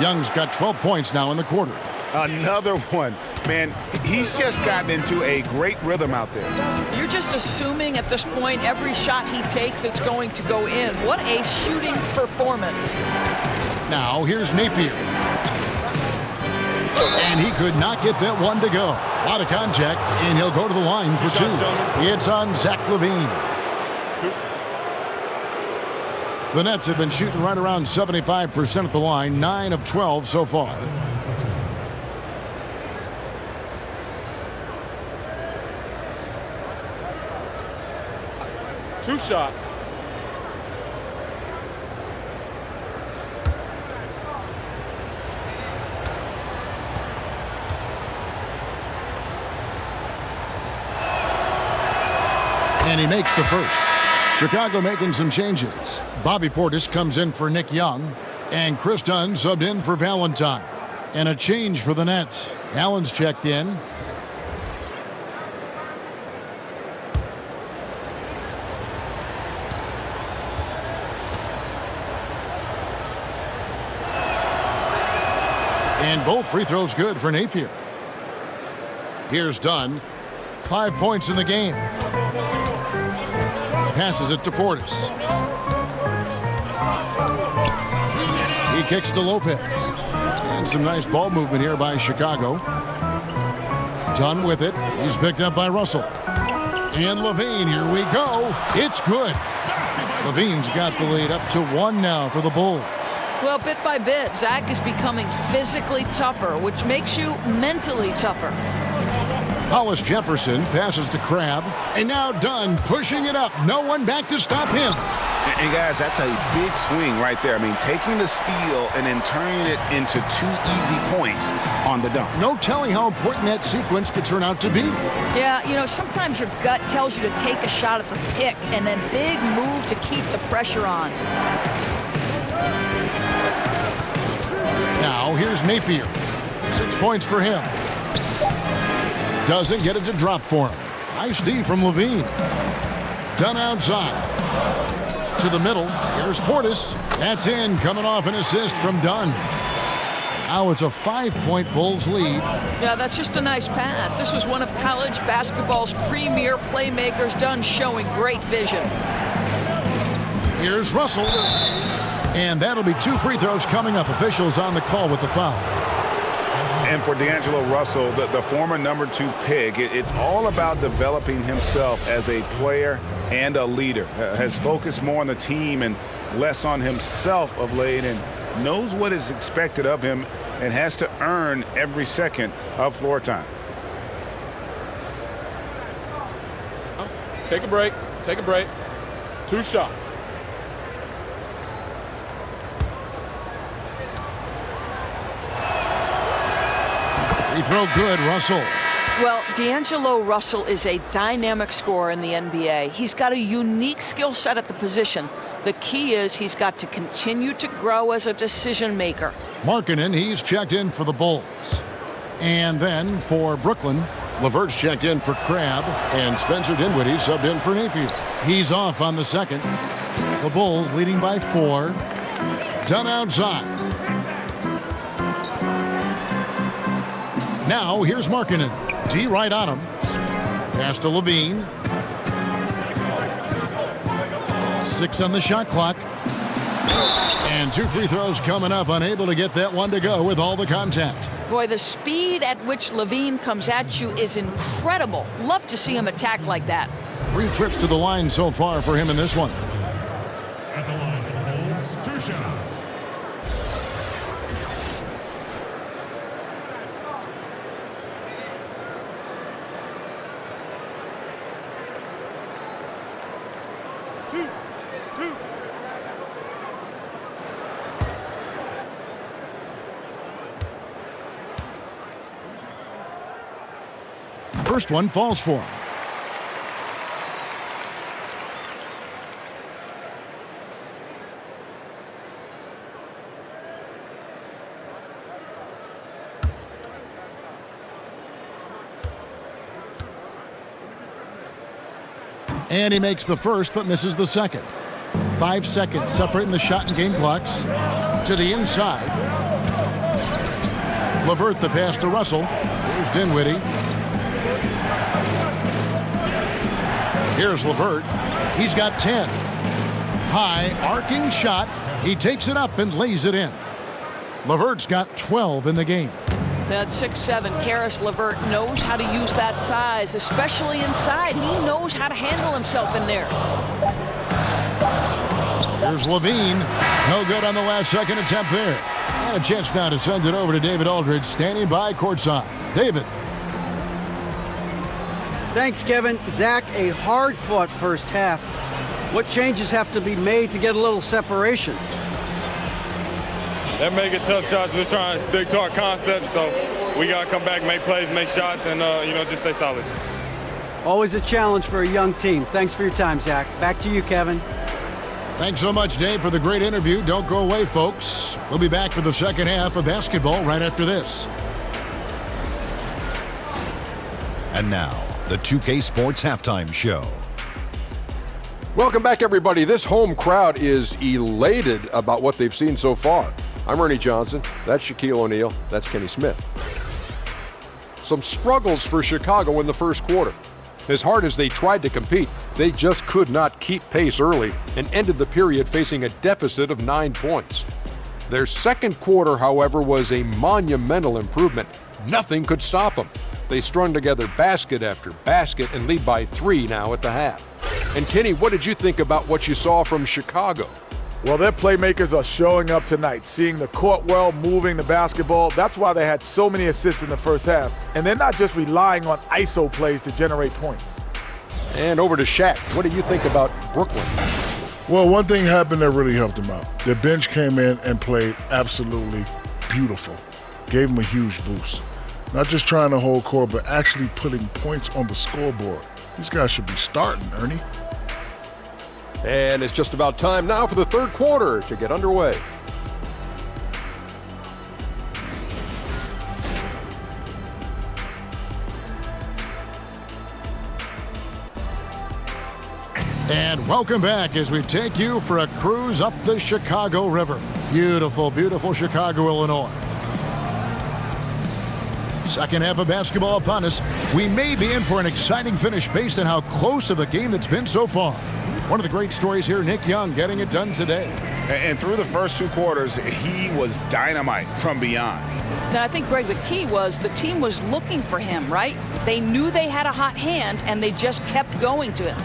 Young's got 12 points now in the quarter. Another one. Man, he's just gotten into a great rhythm out there. You're just assuming at this point every shot he takes, it's going to go in. What a shooting performance. Now here's Napier. And he could not get that one to go. A lot of contact, and he'll go to the line for 2. It's on Zach Levine. The Nets have been shooting right around 75% at the line, 9 of 12 so far. Two shots. And he makes the first. Chicago making some changes. Bobby Portis comes in for Nick Young. And Chris Dunn subbed in for Valentine. And a change for the Nets. Allen's checked in. And both free throws good for Napier. Here's Dunn. 5 points in the game. Passes it to Portis. He kicks to Lopez. And some nice ball movement here by Chicago. Dunn with it. He's picked up by Russell. And Levine, here we go. It's good. Levine's got the lead up to 1 now for the Bulls. Well, bit by bit, Zach is becoming physically tougher, which makes you mentally tougher. Hollis Jefferson passes to Crabbe. And now Dunn pushing it up. No one back to stop him. And guys, that's a big swing right there. I mean, taking the steal and then turning it into 2 easy points on the dunk. No telling how important that sequence could turn out to be. Yeah, you know, sometimes your gut tells you to take a shot at the pick and then big move to keep the pressure on. Now, here's Napier. 6 points for him. Doesn't get it to drop for him. Nice D from Levine. Dunn outside. To the middle. Here's Portis. That's in, coming off an assist from Dunn. Now it's a 5-point Bulls lead. Yeah, that's just a nice pass. This was one of college basketball's premier playmakers. Dunn showing great vision. Here's Russell. And that'll be 2 free throws coming up. Officials on the call with the foul. And for D'Angelo Russell, the former number 2 pick, it's all about developing himself as a player and a leader. Has focused more on the team and less on himself of late, and knows what is expected of him and has to earn every second of floor time. Take a break. Take a break. 2 shots. Free throw good, Russell. Well, D'Angelo Russell is a dynamic scorer in the NBA. He's got a unique skill set at the position. The key is he's got to continue to grow as a decision maker. Markkanen, he's checked in for the Bulls. And then for Brooklyn, LeVert's checked in for Crabbe, and Spencer Dinwiddie subbed in for Napier. He's off on the second. The Bulls leading by 4. Dunn outside. Now here's Markkanen. D right on him. Pass to Levine. 6 on the shot clock. And 2 free throws coming up. Unable to get that one to go with all the contact. Boy, the speed at which Levine comes at you is incredible. Love to see him attack like that. 3 trips to the line so far for him in this one. At the line for the Bulls, 2 shots. First one falls for him. And he makes the first but misses the second. 5 seconds separating the shot and game clocks. To the inside. LeVert the pass to Russell. Here's Dinwiddie. Here's LeVert. He's got 10. High arcing shot. He takes it up and lays it in. LeVert's got 12 in the game. That 6'7" Karis LeVert knows how to use that size, especially inside. He knows how to handle himself in there. Here's Levine. No good on the last second attempt there. And a chance now to send it over to David Aldridge, standing by courtside. David. Thanks, Kevin. Zach, a hard-fought first half. What changes have to be made to get a little separation? They're making tough shots. We're trying to stick to our concept, so we got to come back, make plays, make shots, and, just stay solid. Always a challenge for a young team. Thanks for your time, Zach. Back to you, Kevin. Thanks so much, Dave, for the great interview. Don't go away, folks. We'll be back for the second half of basketball right after this. And now, the 2K Sports Halftime Show. Welcome back, everybody. This home crowd is elated about what they've seen so far. I'm Ernie Johnson. That's Shaquille O'Neal. That's Kenny Smith. Some struggles for Chicago in the first quarter. As hard as they tried to compete, they just could not keep pace early and ended the period facing a deficit of 9 points. Their second quarter, however, was a monumental improvement. Nothing could stop them. They strung together basket after basket and lead by 3 now at the half. And Kenny, what did you think about what you saw from Chicago? Well, their playmakers are showing up tonight, seeing the court well, moving the basketball. That's why they had so many assists in the first half. And they're not just relying on ISO plays to generate points. And over to Shaq. What do you think about Brooklyn? Well, one thing happened that really helped them out. Their bench came in and played absolutely beautiful. Gave them a huge boost. Not just trying to hold court, but actually putting points on the scoreboard. These guys should be starting, Ernie. And it's just about time now for the third quarter to get underway. And welcome back as we take you for a cruise up the Chicago River. Beautiful, beautiful Chicago, Illinois. Second half of basketball upon us. We may be in for an exciting finish based on how close of a game that's been so far. One of the great stories here, Nick Young getting it done today. And through the first 2 quarters, he was dynamite from beyond. Now, I think, Greg, the key was the team was looking for him, right? They knew they had a hot hand, and they just kept going to him.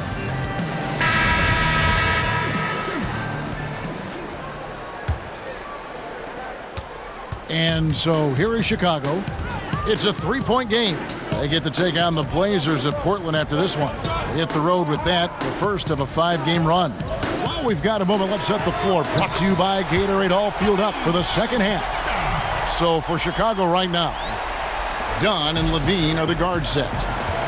And so here is Chicago. It's a 3-point game. They get to take on the Blazers of Portland after this one. They hit the road with that, the first of a 5-game run. While we've got a moment, let's set the floor. Brought to you by Gatorade, all fueled up for the second half. So for Chicago right now, Dunn and Levine are the guard set.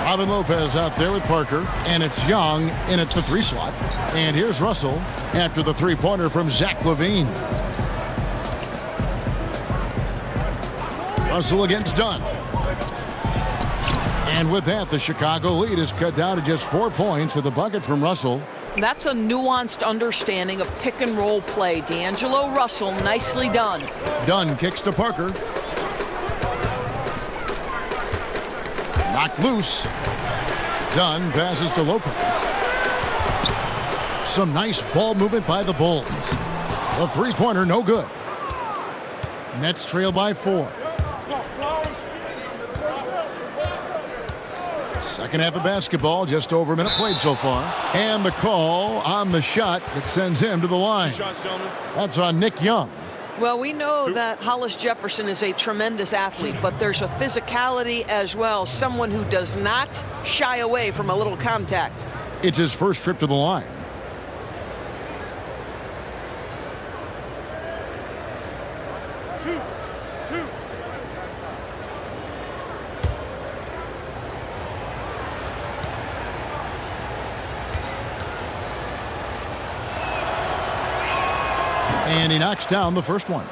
Robin Lopez out there with Parker, and it's Young in at the 3 slot. And here's Russell after the 3-pointer from Zach LaVine. Russell against Dunn. And with that, the Chicago lead is cut down to just 4 points with a bucket from Russell. That's a nuanced understanding of pick-and-roll play. D'Angelo Russell, nicely done. Dunn kicks to Parker. Knocked loose. Dunn passes to Lopez. Some nice ball movement by the Bulls. The 3-pointer, no good. Nets trail by 4. Second half of basketball, just over a minute played so far. And the call on the shot that sends him to the line. That's on Nick Young. Well, we know that Hollis Jefferson is a tremendous athlete, but there's a physicality as well. Someone who does not shy away from a little contact. It's his first trip to the line. And he knocks down the first one.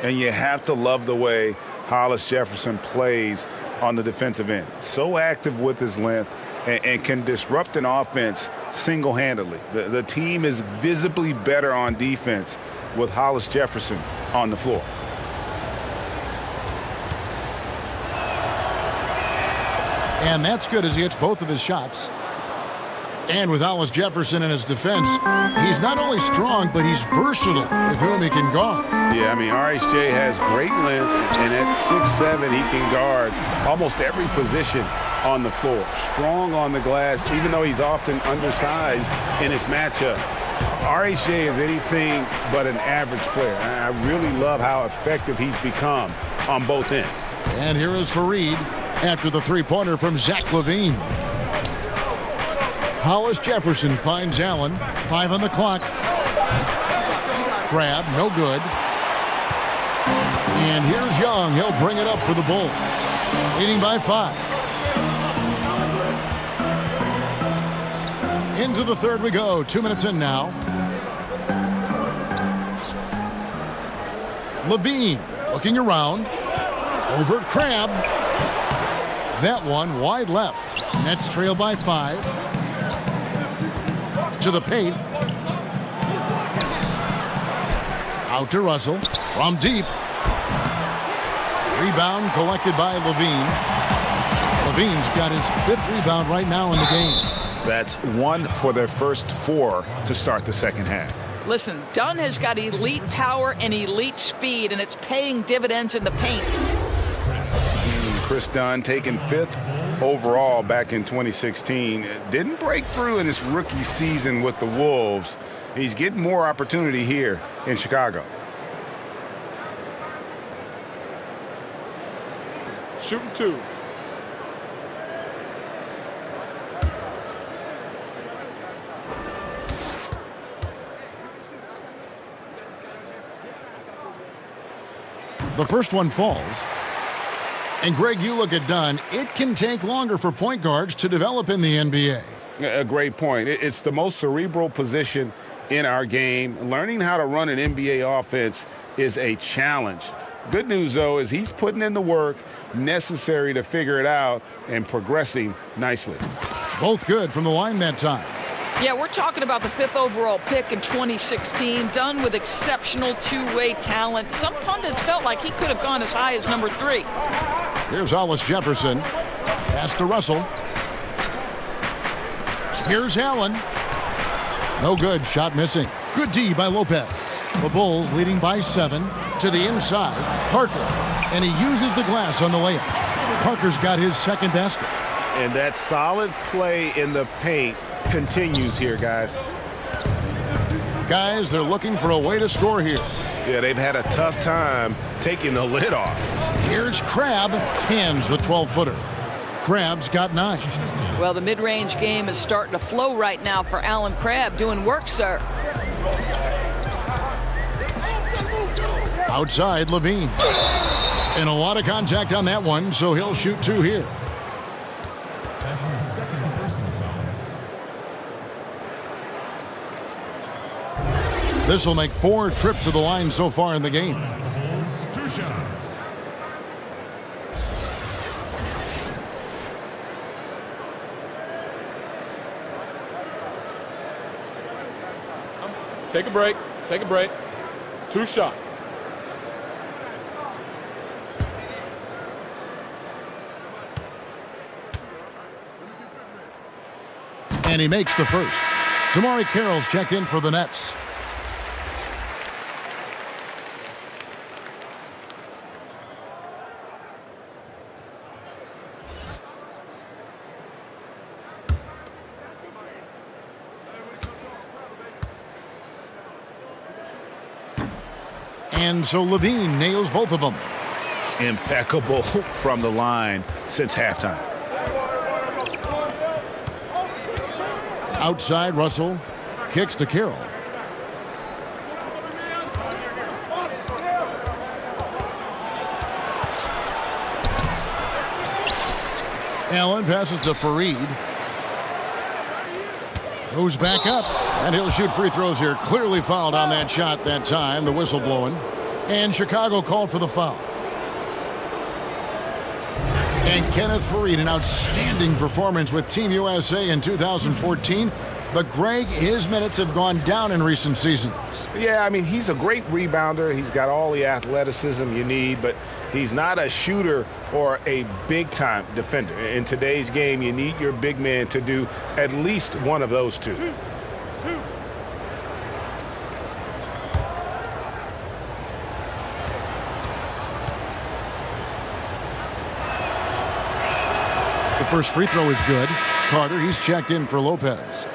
And you have to love the way Hollis Jefferson plays on the defensive end. So active with his length and can disrupt an offense single-handedly. The team is visibly better on defense with Hollis Jefferson on the floor. And that's good as he hits both of his shots. And with Hollis Jefferson in his defense, he's not only strong, but he's versatile with whom he can guard. Yeah, I mean, RHJ has great length, and at 6'7", he can guard almost every position on the floor. Strong on the glass, even though he's often undersized in his matchup. RHJ is anything but an average player. I really love how effective he's become on both ends. And here is Fareed after the 3-pointer from Zach LaVine. Hollis Jefferson finds Allen. 5 on the clock. Crab, no good. And here's Young. He'll bring it up for the Bulls. Leading by 5. Into the third we go. 2 minutes in now. Levine looking around. Over Crabbe. That one wide left. Nets trail by 5. To the paint. Out to Russell. From deep. Rebound collected by Levine. Levine's got his 5th rebound right now in the game. That's 1 for their first 4 to start the second half. Listen, Dunn has got elite power and elite speed, and it's paying dividends in the paint. Chris Dunn taken 5th overall back in 2016. Didn't break through in his rookie season with the Wolves. He's getting more opportunity here in Chicago. Shooting 2. The first one falls. And Greg, you look at Dunn, it can take longer for point guards to develop in the NBA. A great point. It's the most cerebral position in our game. Learning how to run an NBA offense is a challenge. Good news, though, is he's putting in the work necessary to figure it out and progressing nicely. Both good from the line that time. Yeah, we're talking about the 5th overall pick in 2016, Dunn with exceptional two-way talent. Some pundits felt like he could have gone as high as number 3. Here's Hollis Jefferson. Pass to Russell. Here's Allen. No good. Shot missing. Good D by Lopez. The Bulls leading by 7. To the inside. Parker. And he uses the glass on the layup. Parker's got his 2nd basket. And that solid play in the paint continues here, guys. Guys, they're looking for a way to score here. Yeah, they've had a tough time taking the lid off. Here's Crabbe. Cans the 12-footer. Crabbe's got 9. Well, the mid-range game is starting to flow right now for Allen Crabbe. Doing work, sir. Outside, Levine. And a lot of contact on that one, so he'll shoot 2 here. That's his 2nd personal foul. This will make 4 trips to the line so far in the game. 2 shots. Take a break. Take a break. 2 shots. And he makes the first. Damari Carroll's checked in for the Nets. And so Levine nails both of them. Impeccable from the line since halftime. Outside, Russell kicks to Carroll. Allen passes to Fareed. Goes back up, and he'll shoot free throws here. Clearly fouled on that shot that time, the whistle blowing. And Chicago called for the foul. And Kenneth Fareed, an outstanding performance with Team USA in 2014. But, Greg, his minutes have gone down in recent seasons. Yeah, I mean, he's a great rebounder. He's got all the athleticism you need, but he's not a shooter or a big-time defender. In today's game, you need your big man to do at least one of those two. The first free throw is good. Carter, he's checked in for Lopez.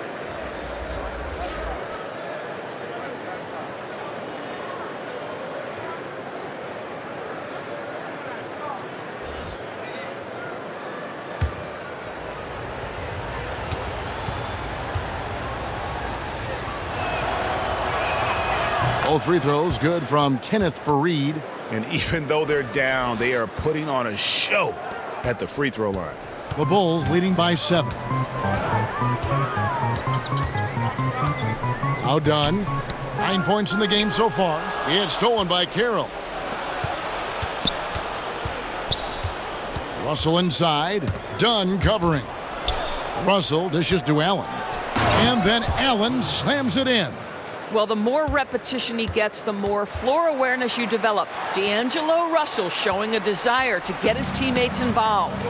Both free throws good from Kenneth Fareed. And even though they're down, they are putting on a show at the free throw line. The Bulls leading by 7. Now Dunn. 9 points in the game so far. It's stolen by Carroll. Russell inside. Dunn covering. Russell dishes to Allen. And then Allen slams it in. Well, the more repetition he gets, the more floor awareness you develop. D'Angelo Russell showing a desire to get his teammates involved.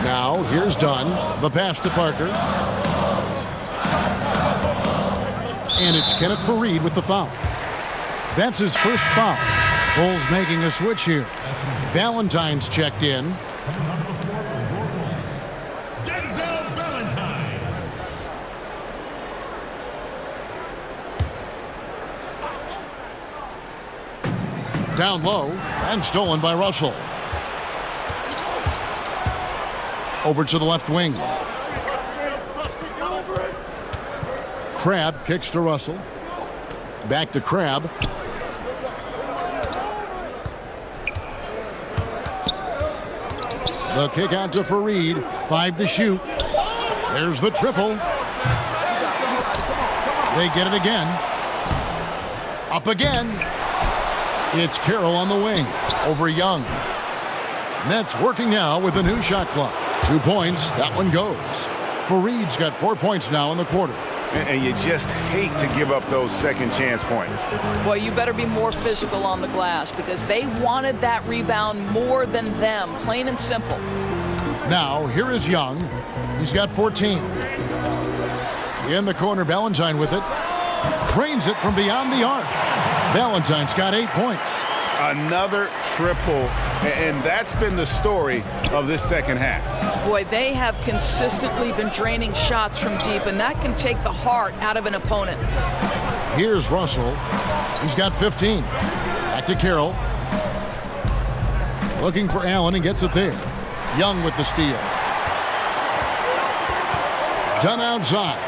Now, here's Dunn. The pass to Parker. And it's Kenneth Faried with the foul. That's his first foul. Bulls making a switch here. Valentine's checked in. Down low and stolen by Russell. Over to the left wing. Crabbe kicks to Russell. Back to Crabbe. The kick out to Faried. 5 to shoot. There's the triple. They get it again. Up again. It's Carroll on the wing over Young. Nets working now with a new shot clock. 2 points. That one goes. Faried's got 4 points now in the quarter. And you just hate to give up those second chance points. Well, you better be more physical on the glass because they wanted that rebound more than them, plain and simple. Now, here is Young. He's got 14. In the corner, Valentine with it. Drains it from beyond the arc. Valentine's got 8 points. Another triple, and that's been the story of this second half. Boy, they have consistently been draining shots from deep, and that can take the heart out of an opponent. Here's Russell. He's got 15. Back to Carroll. Looking for Allen and gets it there. Young with the steal. Dunn outside.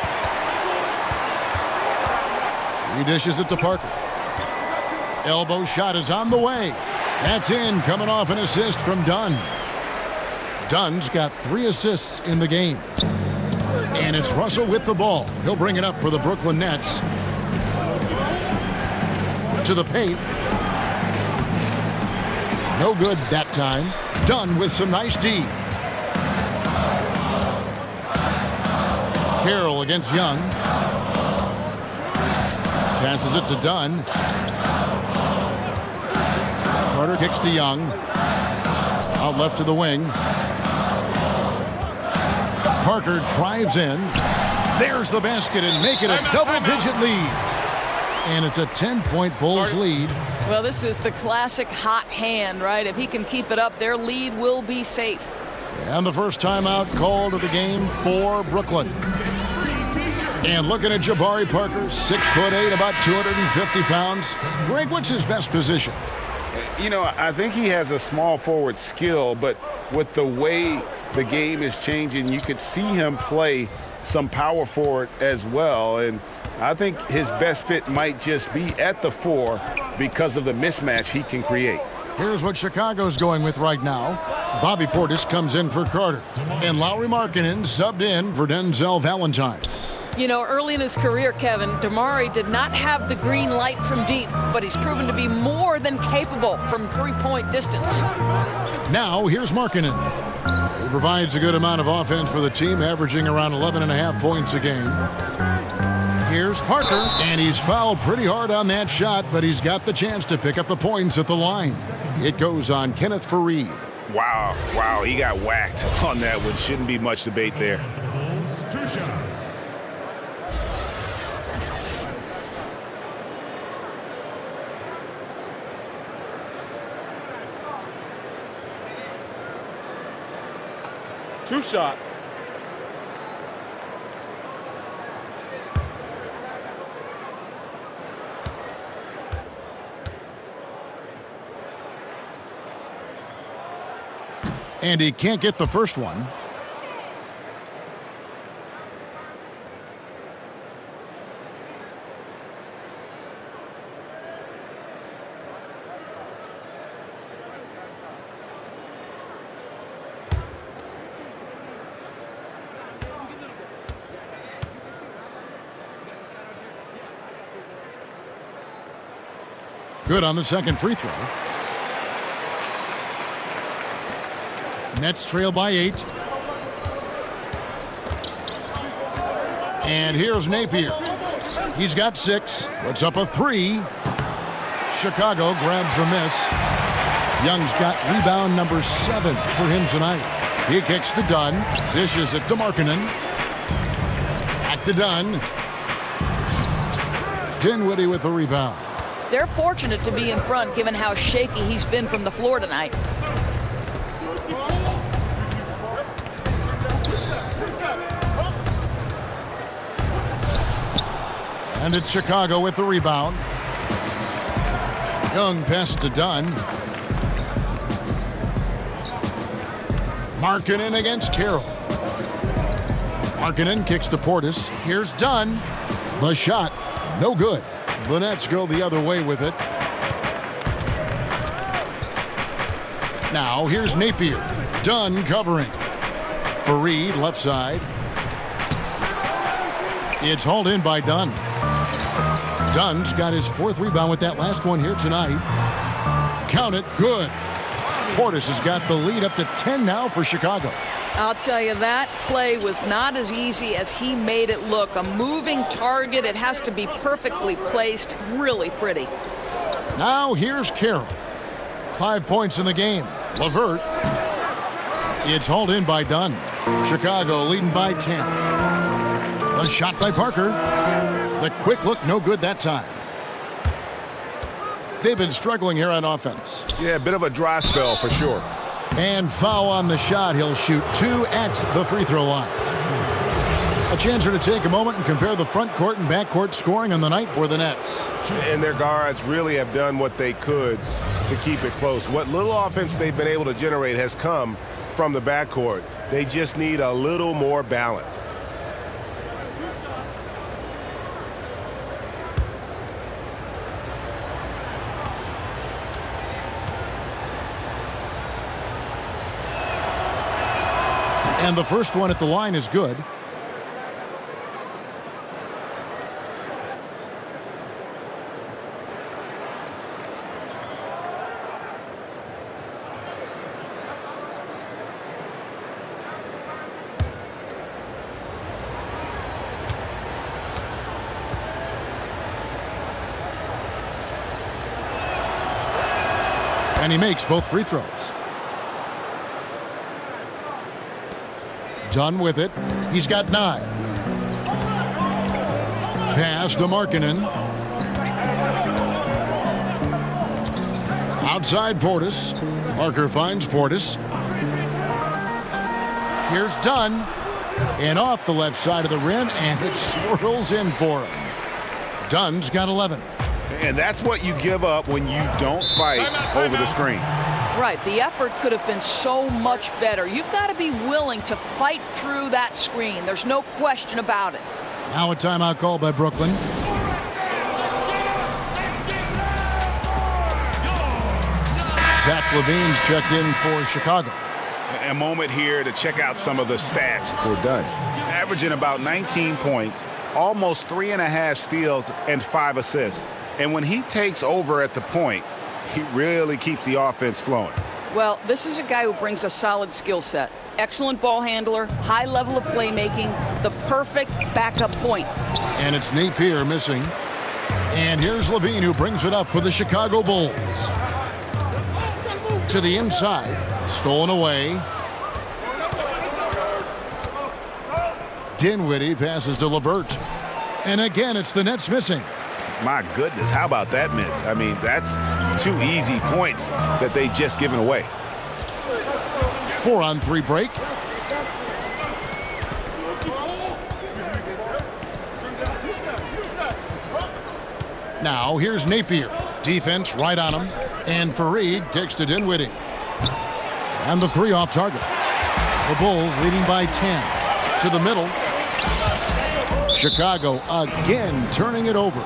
He dishes it to Parker. Elbow shot is on the way. That's in, coming off an assist from Dunn. Dunn's got 3 assists in the game. And it's Russell with the ball. He'll bring it up for the Brooklyn Nets. To the paint. No good that time. Dunn with some nice D. Carroll against Young. Passes it to Dunn. Carter kicks to Young. Out left to the wing. Parker drives in. There's the basket and make it a double-digit lead. And it's a 10-point Bulls lead. Well, this is the classic hot hand, right? If he can keep it up, their lead will be safe. And the first timeout called of the game for Brooklyn. And looking at Jabari Parker, 6'8", about 250 pounds. Greg, what's his best position? You know, I think he has a small forward skill, but with the way the game is changing, you could see him play some power forward as well. And I think his best fit might just be at the 4 because of the mismatch he can create. Here's what Chicago's going with right now. Bobby Portis comes in for Carter. And Lauri Markkanen subbed in for Denzel Valentine. You know, early in his career, Kevin, DeMar did not have the green light from deep, but he's proven to be more than capable from three-point distance. Now, here's Markkanen. He provides a good amount of offense for the team, averaging around 11.5 points a game. Here's Parker, and he's fouled pretty hard on that shot, but he's got the chance to pick up the points at the line. It goes on Kenneth Faried. Wow, he got whacked on that one. Shouldn't be much debate there. 2 shots. Two shots. And he can't get the first one. Good on the second free throw. Nets trail by 8. And here's Napier. He's got 6. Puts up a 3. Chicago grabs the miss. Young's got rebound number 7 for him tonight. He kicks to Dunn. Dishes it to Markkanen. Back to Dunn. Dinwiddie with the rebound. They're fortunate to be in front given how shaky he's been from the floor tonight. And it's Chicago with the rebound. Young passes to Dunn. Markkanen against Carroll. Markkanen kicks to Portis. Here's Dunn. The shot, no good. The Nets go the other way with it. Now here's Napier. Dunn covering. Fareed left side. It's hauled in by Dunn. Dunn's got his 4th rebound with that last one here tonight. Count it, good. Portis has got the lead up to 10 now for Chicago. I'll tell you, that play was not as easy as he made it look. A moving target, it has to be perfectly placed, really pretty. Now here's Carroll. 5 points in the game. LeVert. It's hauled in by Dunn. Chicago leading by 10. A shot by Parker. The quick look, no good that time. They've been struggling here on offense. Yeah, a bit of a dry spell for sure. And foul on the shot. He'll shoot 2 at the free throw line. A chance here to take a moment and compare the front court and back court scoring on the night for the Nets. And their guards really have done what they could to keep it close. What little offense they've been able to generate has come from the backcourt. They just need a little more balance. And the first one at the line is good. And he makes both free throws. Dunn with it. He's got 9. Pass to Markkanen. Outside Portis. Parker finds Portis. Here's Dunn. And off the left side of the rim, and it swirls in for him. Dunn's got 11. And that's what you give up when you don't fight over the screen. Right, the effort could have been so much better. You've got to be willing to fight through that screen. There's no question about it. Now a timeout call by Brooklyn. Zach LaVine's checked in for Chicago. A moment here to check out some of the stats for Dunn. Averaging about 19 points, almost 3.5 steals, and 5 assists. And when he takes over at the point, he really keeps the offense flowing. Well, this is a guy who brings a solid skill set. Excellent ball handler, high level of playmaking, the perfect backup point. And it's Napier missing. And here's LaVine who brings it up for the Chicago Bulls. To the inside, stolen away. Dinwiddie passes to LeVert. And again, it's the Nets missing. My goodness, how about that miss? I mean, that's 2 easy points that they've just given away. 4-on-3 break. Now here's Napier. Defense right on him. And Fareed kicks to Dinwiddie. And the 3 off target. The Bulls leading by 10. To the middle. Chicago again turning it over.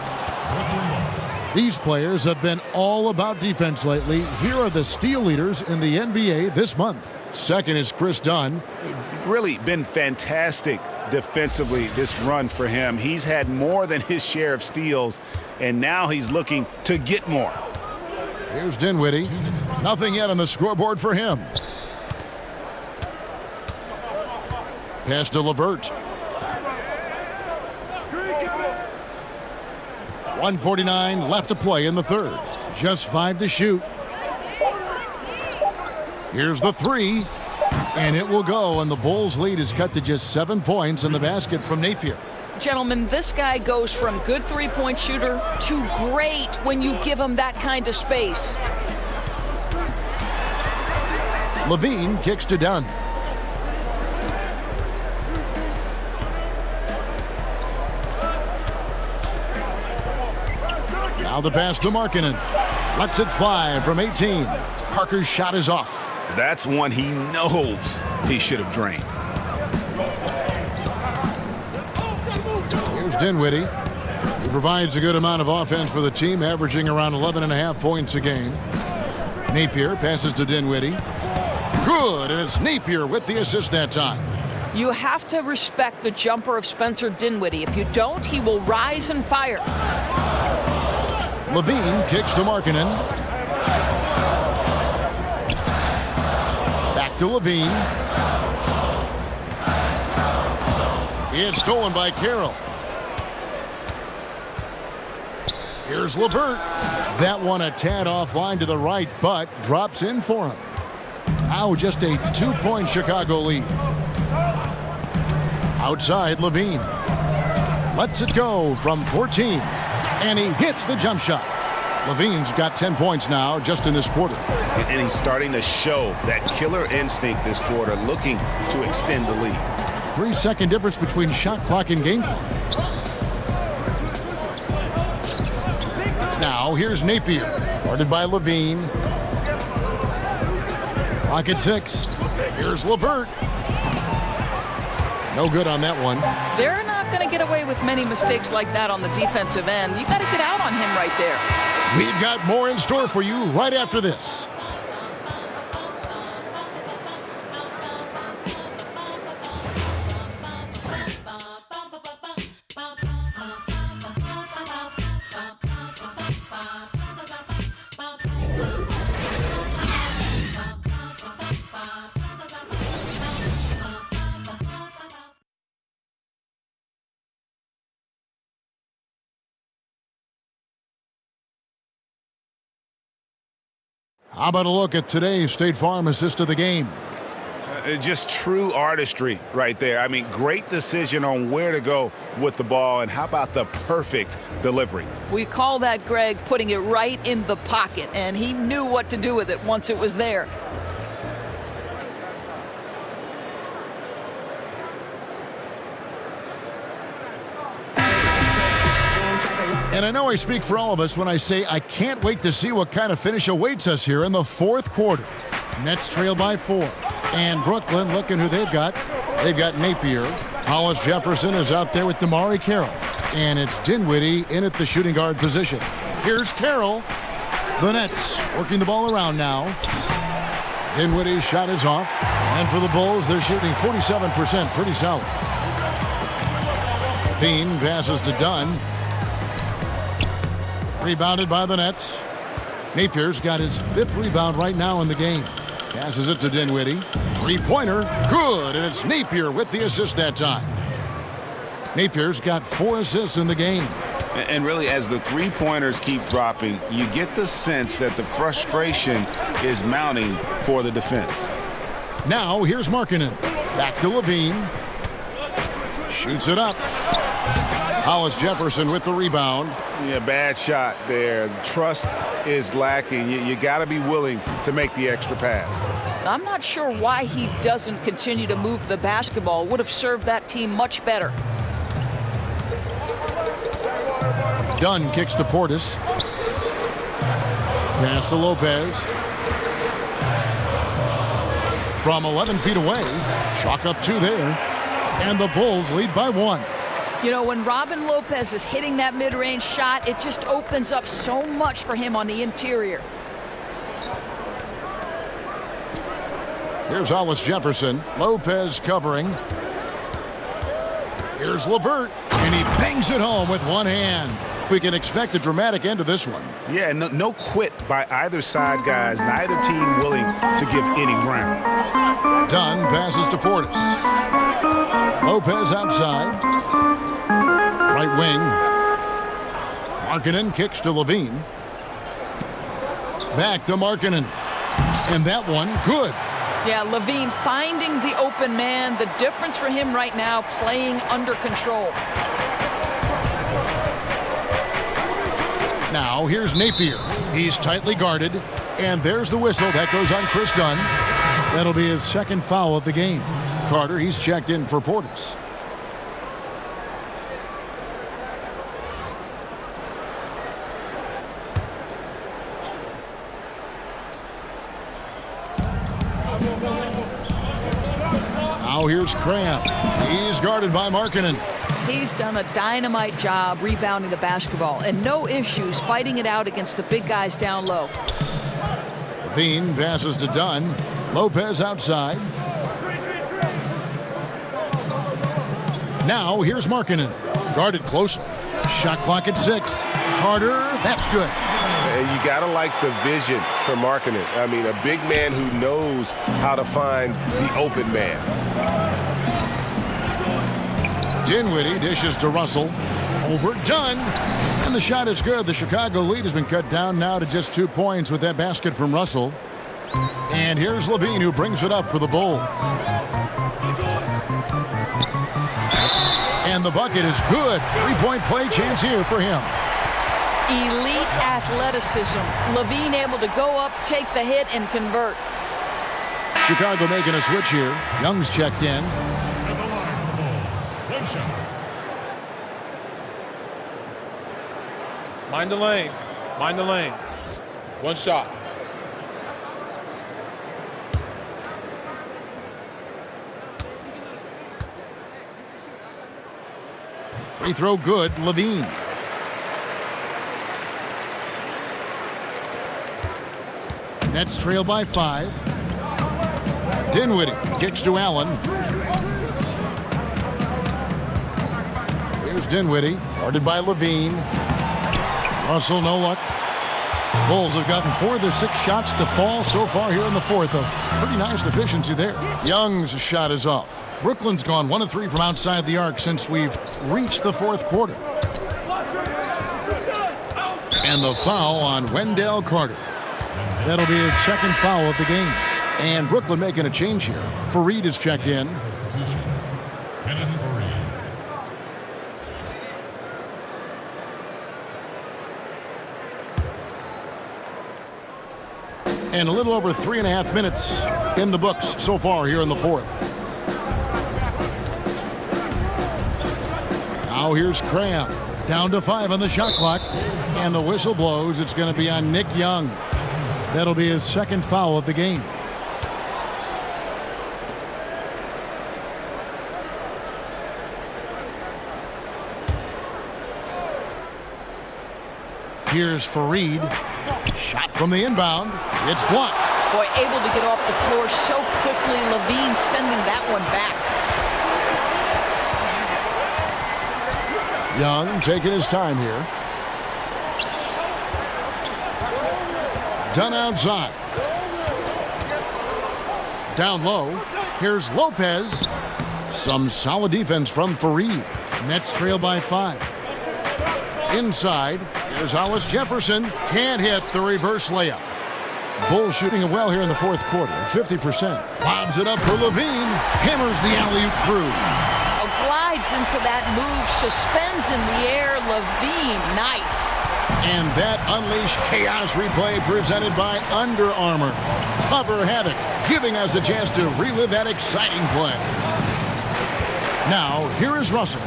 These players have been all about defense lately. Here are the steal leaders in the NBA this month. Second is Chris Dunn. Really been fantastic defensively this run for him. He's had more than his share of steals, and now he's looking to get more. Here's Dinwiddie. Nothing yet on the scoreboard for him. Pass to LeVert. 1:49 left to play in the third. Just 5 to shoot. Here's the three. And it will go, and the Bulls' lead is cut to just 7 points in the basket from Napier. Gentlemen, this guy goes from good three-point shooter to great when you give him that kind of space. Levine kicks to Dunn. Now the pass to Markkanen. Lets it fly from 18. Parker's shot is off. That's one he knows he should have drained. Here's Dinwiddie. He provides a good amount of offense for the team, averaging around 11.5 points a game. Napier passes to Dinwiddie. Good, and it's Napier with the assist that time. You have to respect the jumper of Spencer Dinwiddie. If you don't, he will rise and fire. Levine kicks to Markkanen. Back to Levine. It's stolen by Carroll. Here's LeVert. That one a tad offline to the right, but drops in for him. Now just a 2-point Chicago lead. Outside, Levine. Lets it go from 14. And he hits the jump shot. Levine's got 10 points now just in this quarter. And he's starting to show that killer instinct this quarter, looking to extend the lead. 3-second difference between shot clock and game clock. Now here's Napier, guarded by Levine. Clock at 6. Here's LeVert. No good on that one. They're not going to get away with many mistakes like that on the defensive end. You got to get out on him right there. We've got more in store for you right after this. How about a look at today's State Farm assist of the game? Just true artistry right there. I mean, great decision on where to go with the ball, and how about the perfect delivery? We call that, Greg, putting it right in the pocket, and he knew what to do with it once it was there. And I know I speak for all of us when I say I can't wait to see what kind of finish awaits us here in the fourth quarter. Nets trail by 4. And Brooklyn, looking who they've got. They've got Napier. Hollis Jefferson is out there with Damari Carroll. And it's Dinwiddie in at the shooting guard position. Here's Carroll. The Nets working the ball around now. Dinwiddie's shot is off. And for the Bulls, they're shooting 47%. Pretty solid. Bean passes to Dunn. Rebounded by the Nets. Napier's got his 5th rebound right now in the game. Passes it to Dinwiddie. 3-pointer. Good, and it's Napier with the assist that time. Napier's got 4 assists in the game. And really, as the three-pointers keep dropping, you get the sense that the frustration is mounting for the defense. Now, here's Markkanen. Back to Levine. Shoots it up. Hollis Jefferson with the rebound. Yeah, bad shot there. Trust is lacking. You got to be willing to make the extra pass. I'm not sure why he doesn't continue to move the basketball. Would have served that team much better. Dunn kicks to Portis. Pass to Lopez. From 11 feet away. Chalk up 2 there. And the Bulls lead by 1. You know, when Robin Lopez is hitting that mid-range shot, it just opens up so much for him on the interior. Here's Hollis Jefferson. Lopez covering. Here's LeVert. And he bangs it home with one hand. We can expect a dramatic end to this one. Yeah, no quit by either side, guys. Neither team willing to give any ground. Dunn passes to Portis. Lopez outside. Right wing. Markkanen kicks to Levine. Back to Markkanen. And that one, good. Yeah, Levine finding the open man. The difference for him right now, playing under control. Now here's Napier. He's tightly guarded. And there's the whistle. That goes on Chris Dunn. That'll be his second foul of the game. Carter, he's checked in for Portis. Now here's Cram. He's guarded by Markkanen. He's done a dynamite job rebounding the basketball and no issues fighting it out against the big guys down low. Levine passes to Dunn. Lopez outside. Now here's Markkanen. Guarded close. Shot clock at 6. Carter, that's good. And you got to like the vision for Markkanen. I mean, a big man who knows how to find the open man. Dinwiddie dishes to Russell. Over Dunn. And the shot is good. The Chicago lead has been cut down now to just 2 points with that basket from Russell. And here's Levine who brings it up for the Bulls. And the bucket is good. 3-point play chance here for him. Elite athleticism. Levine able to go up, take the hit, and convert. Chicago making a switch here. Young's checked in. Mind the lanes. Mind the lanes. One shot. Free throw good. Levine. Nets trail by 5. Dinwiddie kicks to Allen. Here's Dinwiddie, guarded by Levine. Russell, no luck. Bulls have gotten 4 of their 6 shots to fall so far here in the fourth. A pretty nice efficiency there. Young's shot is off. Brooklyn's gone 1 of 3 from outside the arc since we've reached the fourth quarter. And the foul on Wendell Carter. That'll be his second foul of the game. And Brooklyn making a change here. Fareed is checked in. And a little over 3.5 minutes in the books so far here in the fourth. Now here's Cram. Down to 5 on the shot clock. And the whistle blows. It's going to be on Nick Young. That'll be his second foul of the game. Here's Fareed. Shot from the inbound. It's blocked. Boy, able to get off the floor so quickly. Levine sending that one back. Young taking his time here. Dunn outside. Down low. Here's Lopez. Some solid defense from Fareed. Nets trail by 5. Inside. Here's Hollis Jefferson. Can't hit the reverse layup. Bulls shooting it well here in the fourth quarter at 50%. Lobs it up for Levine. Hammers the alley-oop through. Glides into that move. Suspends in the air. Levine. Nice. And that unleashed chaos replay presented by Under Armour. Hover Havoc, giving us a chance to relive that exciting play. Now, here is Russell.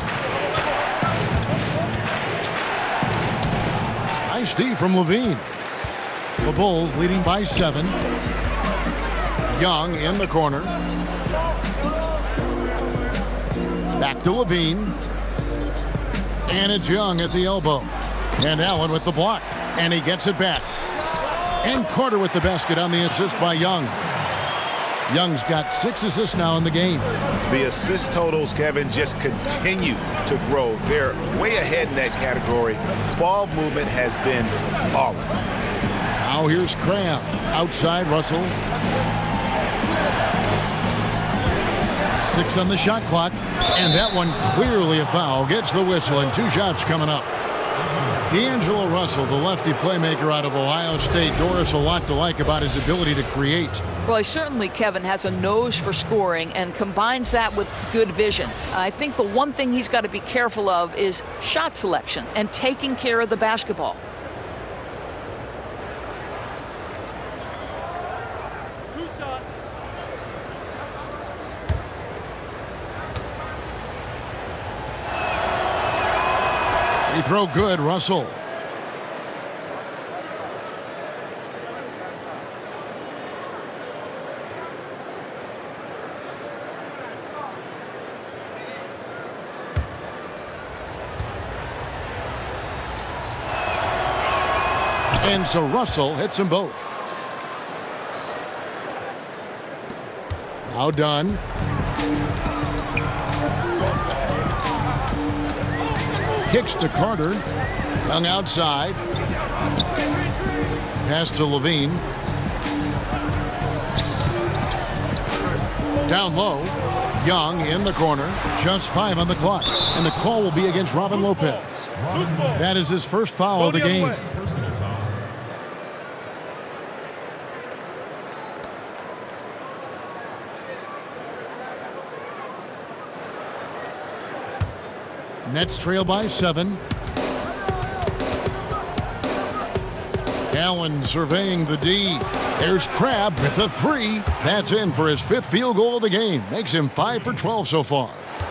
Nice D from Levine. The Bulls leading by 7. Young in the corner. Back to Levine. And it's Young at the elbow. And Allen with the block. And he gets it back. And Carter with the basket on the assist by Young. Young's got 6 assists now in the game. The assist totals, Kevin, just continue to grow. They're way ahead in that category. Ball movement has been flawless. Now here's Cram. Outside Russell. 6 on the shot clock. And that one clearly a foul. Gets the whistle and 2 shots coming up. D'Angelo Russell, the lefty playmaker out of Ohio State. Doris, a lot to like about his ability to create. Well, he certainly, Kevin, has a nose for scoring and combines that with good vision. I think the one thing he's got to be careful of is shot selection and taking care of the basketball. Free throw good, Russell. And so Russell hits them both. Now done. Kicks to Carter. Young outside. Pass to Levine. Down low. Young in the corner. Just 5 on the clock. And the call will be against Robin Lopez. That is his first foul of the game. Nets trail by 7. Allen surveying the D. There's Crabb with the 3. That's in for his 5th field goal of the game. Makes him 5 for 12 so far.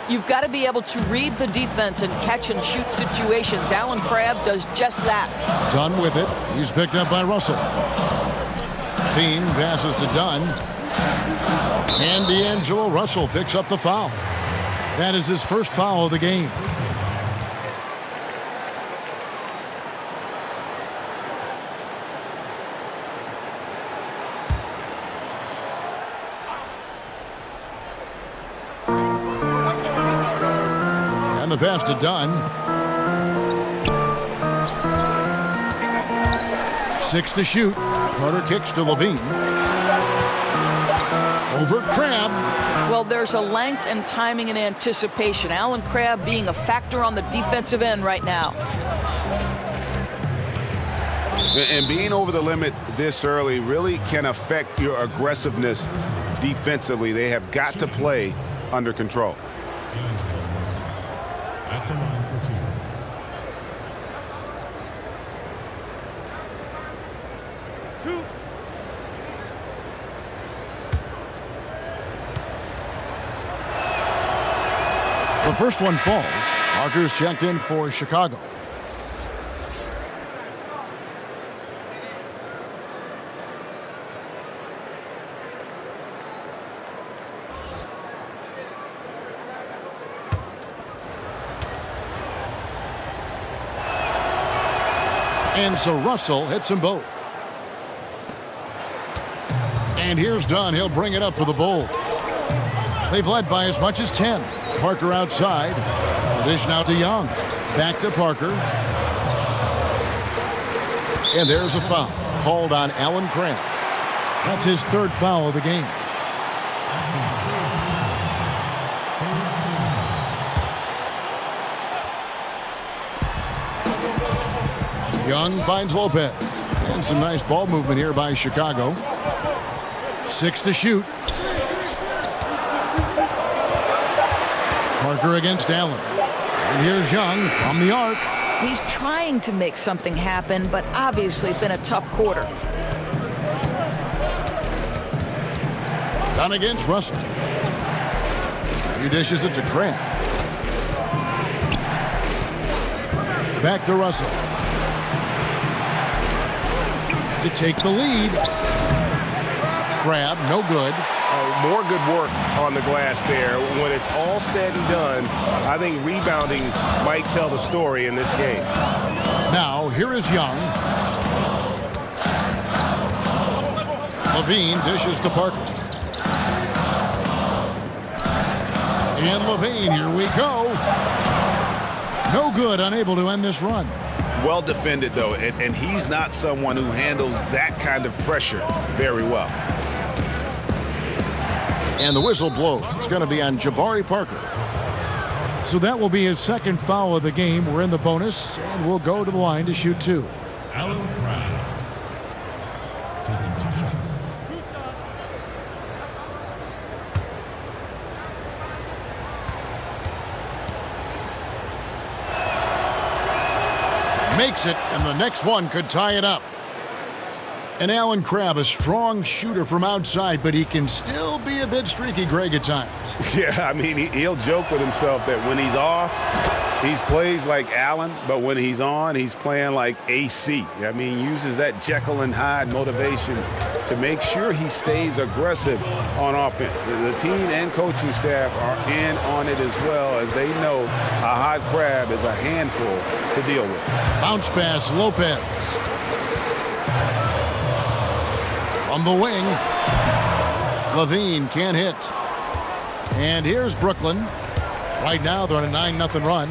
You've got to be able to read the defense and catch and shoot situations. Allen Crabb does just that. Dunn with it. He's picked up by Russell. Bean passes to Dunn. And D'Angelo Russell picks up the foul. That is his first foul of the game. The pass to Dunn. 6 to shoot. Carter kicks to Levine. Over Crabb. Well, there's a length and timing and anticipation. Allen Crabb being a factor on the defensive end right now. And being over the limit this early really can affect your aggressiveness defensively. They have got to play under control. At the line for 2. The first one falls. Parker's checked in for Chicago. And so Russell hits them both. And here's Dunn. He'll bring it up for the Bulls. They've led by as much as 10. Parker outside. The dish now to Young. Back to Parker. And there's a foul called on Allen Crabb. That's his 3rd foul of the game. Young finds Lopez. And some nice ball movement here by Chicago. 6 to shoot. Parker against Allen. And here's Young from the arc. He's trying to make something happen, but obviously been a tough quarter. Down against Russell. He dishes it to Crabb. Back to Russell. To take the lead. Crabb, no good. More good work on the glass there. When it's all said and done, I think rebounding might tell the story in this game. Now, here is Young. Levine dishes to Parker. And Levine, here we go. No good, unable to end this run. Well defended, though, and he's not someone who handles that kind of pressure very well. And the whistle blows. It's going to be on Jabari Parker. So that will be his second foul of the game. We're in the bonus, and we'll go to the line to shoot 2. Alan Crabbe. Taking 2 shots. Makes it, and the next one could tie it up. And Alan Crabbe, a strong shooter from outside, but he can still be a bit streaky, Greg, at times. Yeah, I mean, he'll joke with himself that when he's off, he plays like Allen, but when he's on, he's playing like AC. I mean, he uses that Jekyll and Hyde motivation to make sure he stays aggressive on offense. The team and coaching staff are in on it as well, as they know a hot Crabbe is a handful to deal with. Bounce pass, Lopez. From the wing, Levine can't hit. And here's Brooklyn. Right now, they're on a 9-0 run.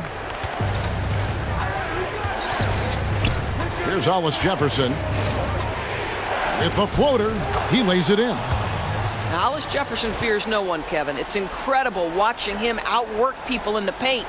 Here's Hollis Jefferson. With the floater, he lays it in. Hollis Jefferson fears no one, Kevin. It's incredible watching him outwork people in the paint.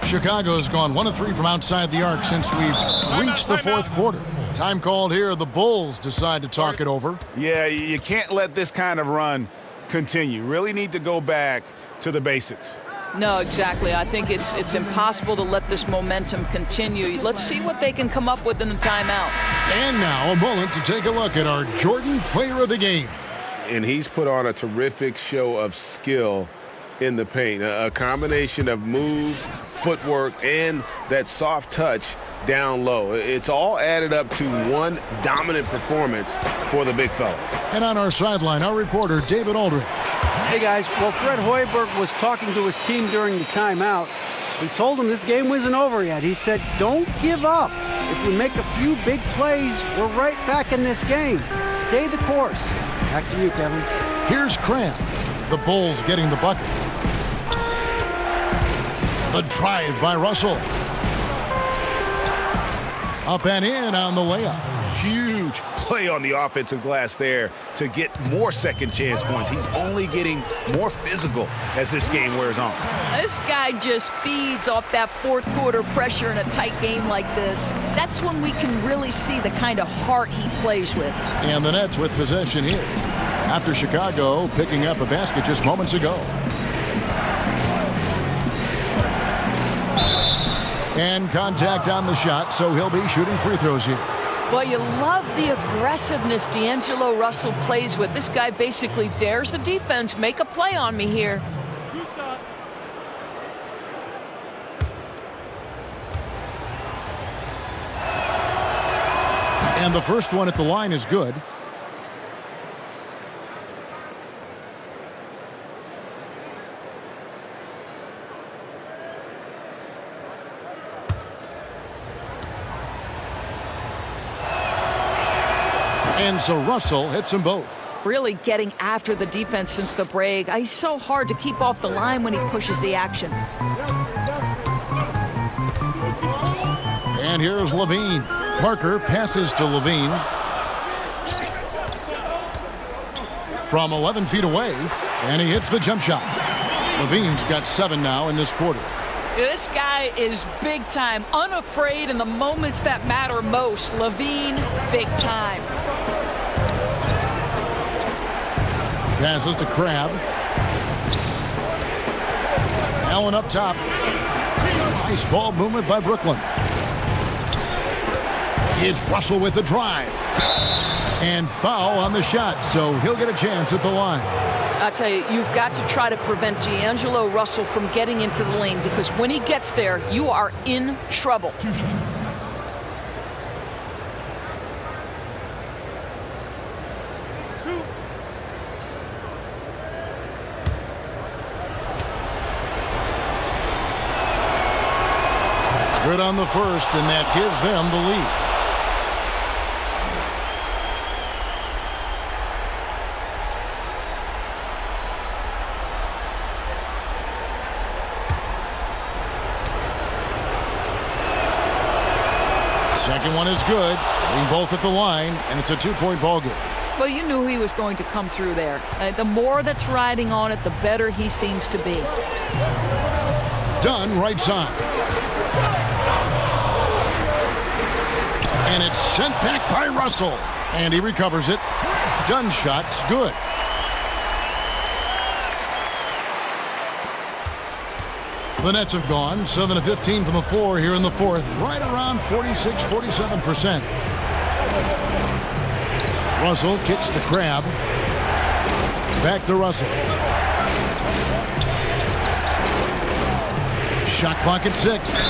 Chicago's gone 1 of 3 from outside the arc since we've reached the fourth quarter. Time called here. The Bulls decide to talk it over. Yeah, you can't let this kind of run continue. Really need to go back to the basics. No, exactly. I think it's impossible to let this momentum continue. Let's see what they can come up with in the timeout. And now a moment to take a look at our Jordan Player of the Game. And he's put on a terrific show of skill in the paint. A combination of moves, footwork, and that soft touch down low. It's all added up to one dominant performance for the big fella. And on our sideline, our reporter, David Aldridge. Hey, guys. Well, Fred Hoiberg was talking to his team during the timeout. He told them this game wasn't over yet. He said, don't give up. If we make a few big plays, we're right back in this game. Stay the course. Back to you, Kevin. Here's Crabbe. The Bulls getting the bucket. The drive by Russell. Up and in on the layup. Huge play on the offensive glass there to get more second chance points. He's only getting more physical as this game wears on. This guy just feeds off that fourth quarter pressure in a tight game like this. That's when we can really see the kind of heart he plays with. And the Nets with possession here after Chicago picking up a basket just moments ago. And contact on the shot, so he'll be shooting free throws here. Well, you love the aggressiveness D'Angelo Russell plays with. This guy basically dares the defense. Make a play on me here. And the first one at the line is good. And so Russell hits them both. Really getting after the defense since the break. He's so hard to keep off the line when he pushes the action. And here's Levine. Parker passes to Levine. From 11 feet away, and he hits the jump shot. Levine's got 7 now in this quarter. This guy is big time, unafraid in the moments that matter most. Levine, big time. Passes to Crabbe. Allen up top. Nice ball movement by Brooklyn. It's Russell with the drive. And foul on the shot, so he'll get a chance at the line. I tell you, you've got to try to prevent D'Angelo Russell from getting into the lane, because when he gets there, you are in trouble. Good on the first, and that gives them the lead. Second one is good. Hitting both at the line, and it's a 2-point ball game. Well, you knew he was going to come through there. The more that's riding on it, the better he seems to be. Dunn, right side. And it's sent back by Russell. And he recovers it. Dunn's shot's good. The Nets have gone 7 of 15 from the floor here in the fourth, right around 46-47%. Russell kicks to Crabbe. Back to Russell. Shot clock at 6.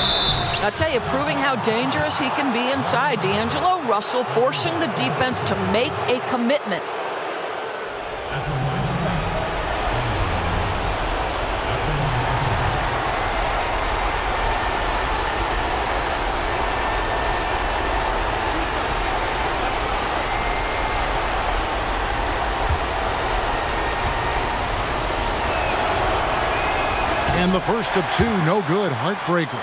I'll tell you, proving how dangerous he can be inside. D'Angelo Russell forcing the defense to make a commitment. And the first of two, no good. Heartbreaker.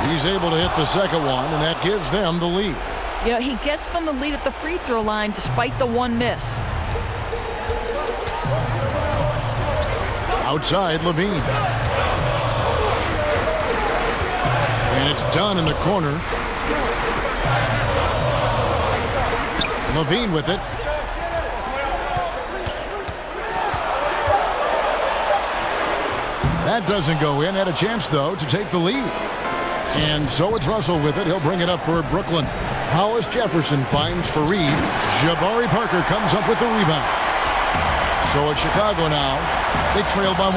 He's able to hit the second one, and that gives them the lead. Yeah, he gets them the lead at the free throw line despite the one miss. Outside, Levine. And it's Dunn in the corner. Levine with it. That doesn't go in. Had a chance, though, to take the lead. And so it's Russell with it. He'll bring it up for Brooklyn. Hollis Jefferson finds Fareed. Jabari Parker comes up with the rebound. So it's Chicago now. They trail by 1.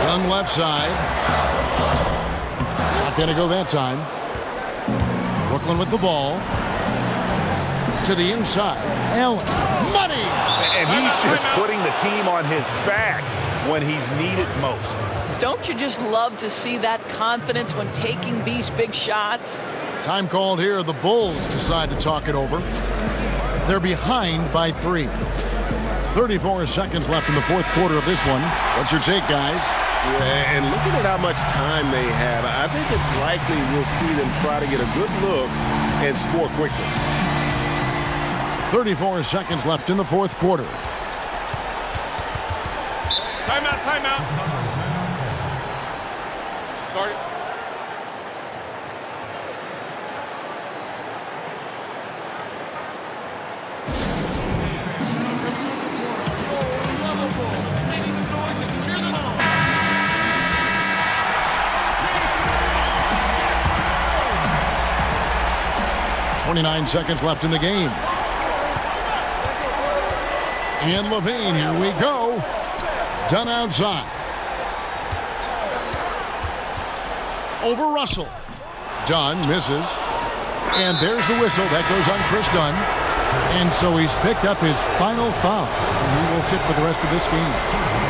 Young left side. Not going to go that time. Brooklyn with the ball. To the inside. Allen. Money! And he's just putting the team on his back when he's needed most. Don't you just love to see that confidence when taking these big shots? Time called here. The Bulls decide to talk it over. They're behind by 3. 34 seconds left in the fourth quarter of this one. What's your take, guys? Yeah, and looking at how much time they have, I think it's likely we'll see them try to get a good look and score quickly. 34 seconds left in the fourth quarter. Timeout, timeout. Start it. .29 seconds left in the game. And Levine, here we go. Dunn outside. Over Russell. Dunn misses. And there's the whistle. That goes on Chris Dunn. And so he's picked up his final foul. And he will sit for the rest of this game.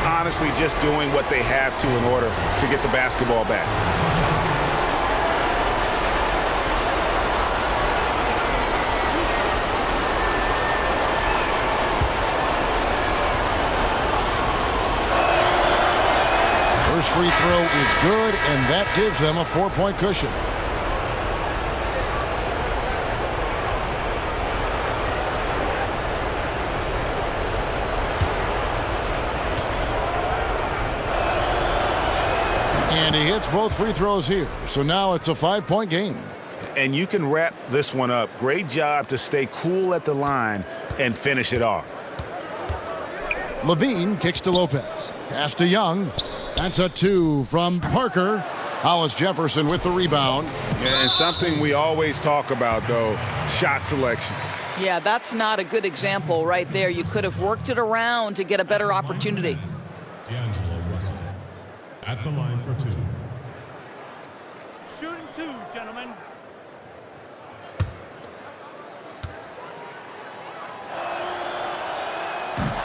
Honestly, just doing what they have to in order to get the basketball back. First free throw is good, and that gives them a 4-point cushion. And he hits both free throws here. So now it's a 5-point game. And you can wrap this one up. Great job to stay cool at the line and finish it off. Levine kicks to Lopez. Pass to Young. That's a 2 from Parker. Hollis Jefferson with the rebound. Yeah, and something we always talk about, though, shot selection. Yeah, that's not a good example right there. You could have worked it around to get a better opportunity. D'Angelo Russell at the line for 2. Shooting 2, gentlemen.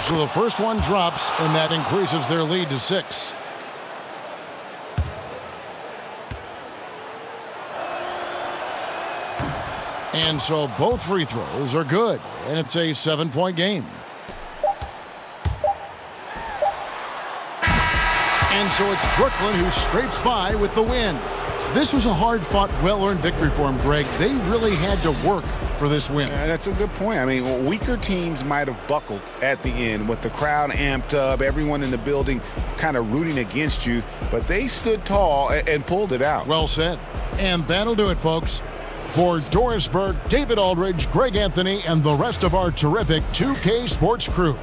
So the first one drops, and that increases their lead to 6. And so both free throws are good, and it's a 7-point game. And so it's Brooklyn who scrapes by with the win. This was a hard-fought, well-earned victory for them, Greg. They really had to work for this win. That's a good point. I mean, weaker teams might have buckled at the end with the crowd amped up, everyone in the building kind of rooting against you, but they stood tall and pulled it out. Well said. And that'll do it, folks. For Doris Burke, David Aldridge, Greg Anthony, and the rest of our terrific 2K Sports crew,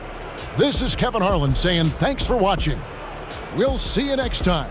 this is Kevin Harlan saying thanks for watching. We'll see you next time.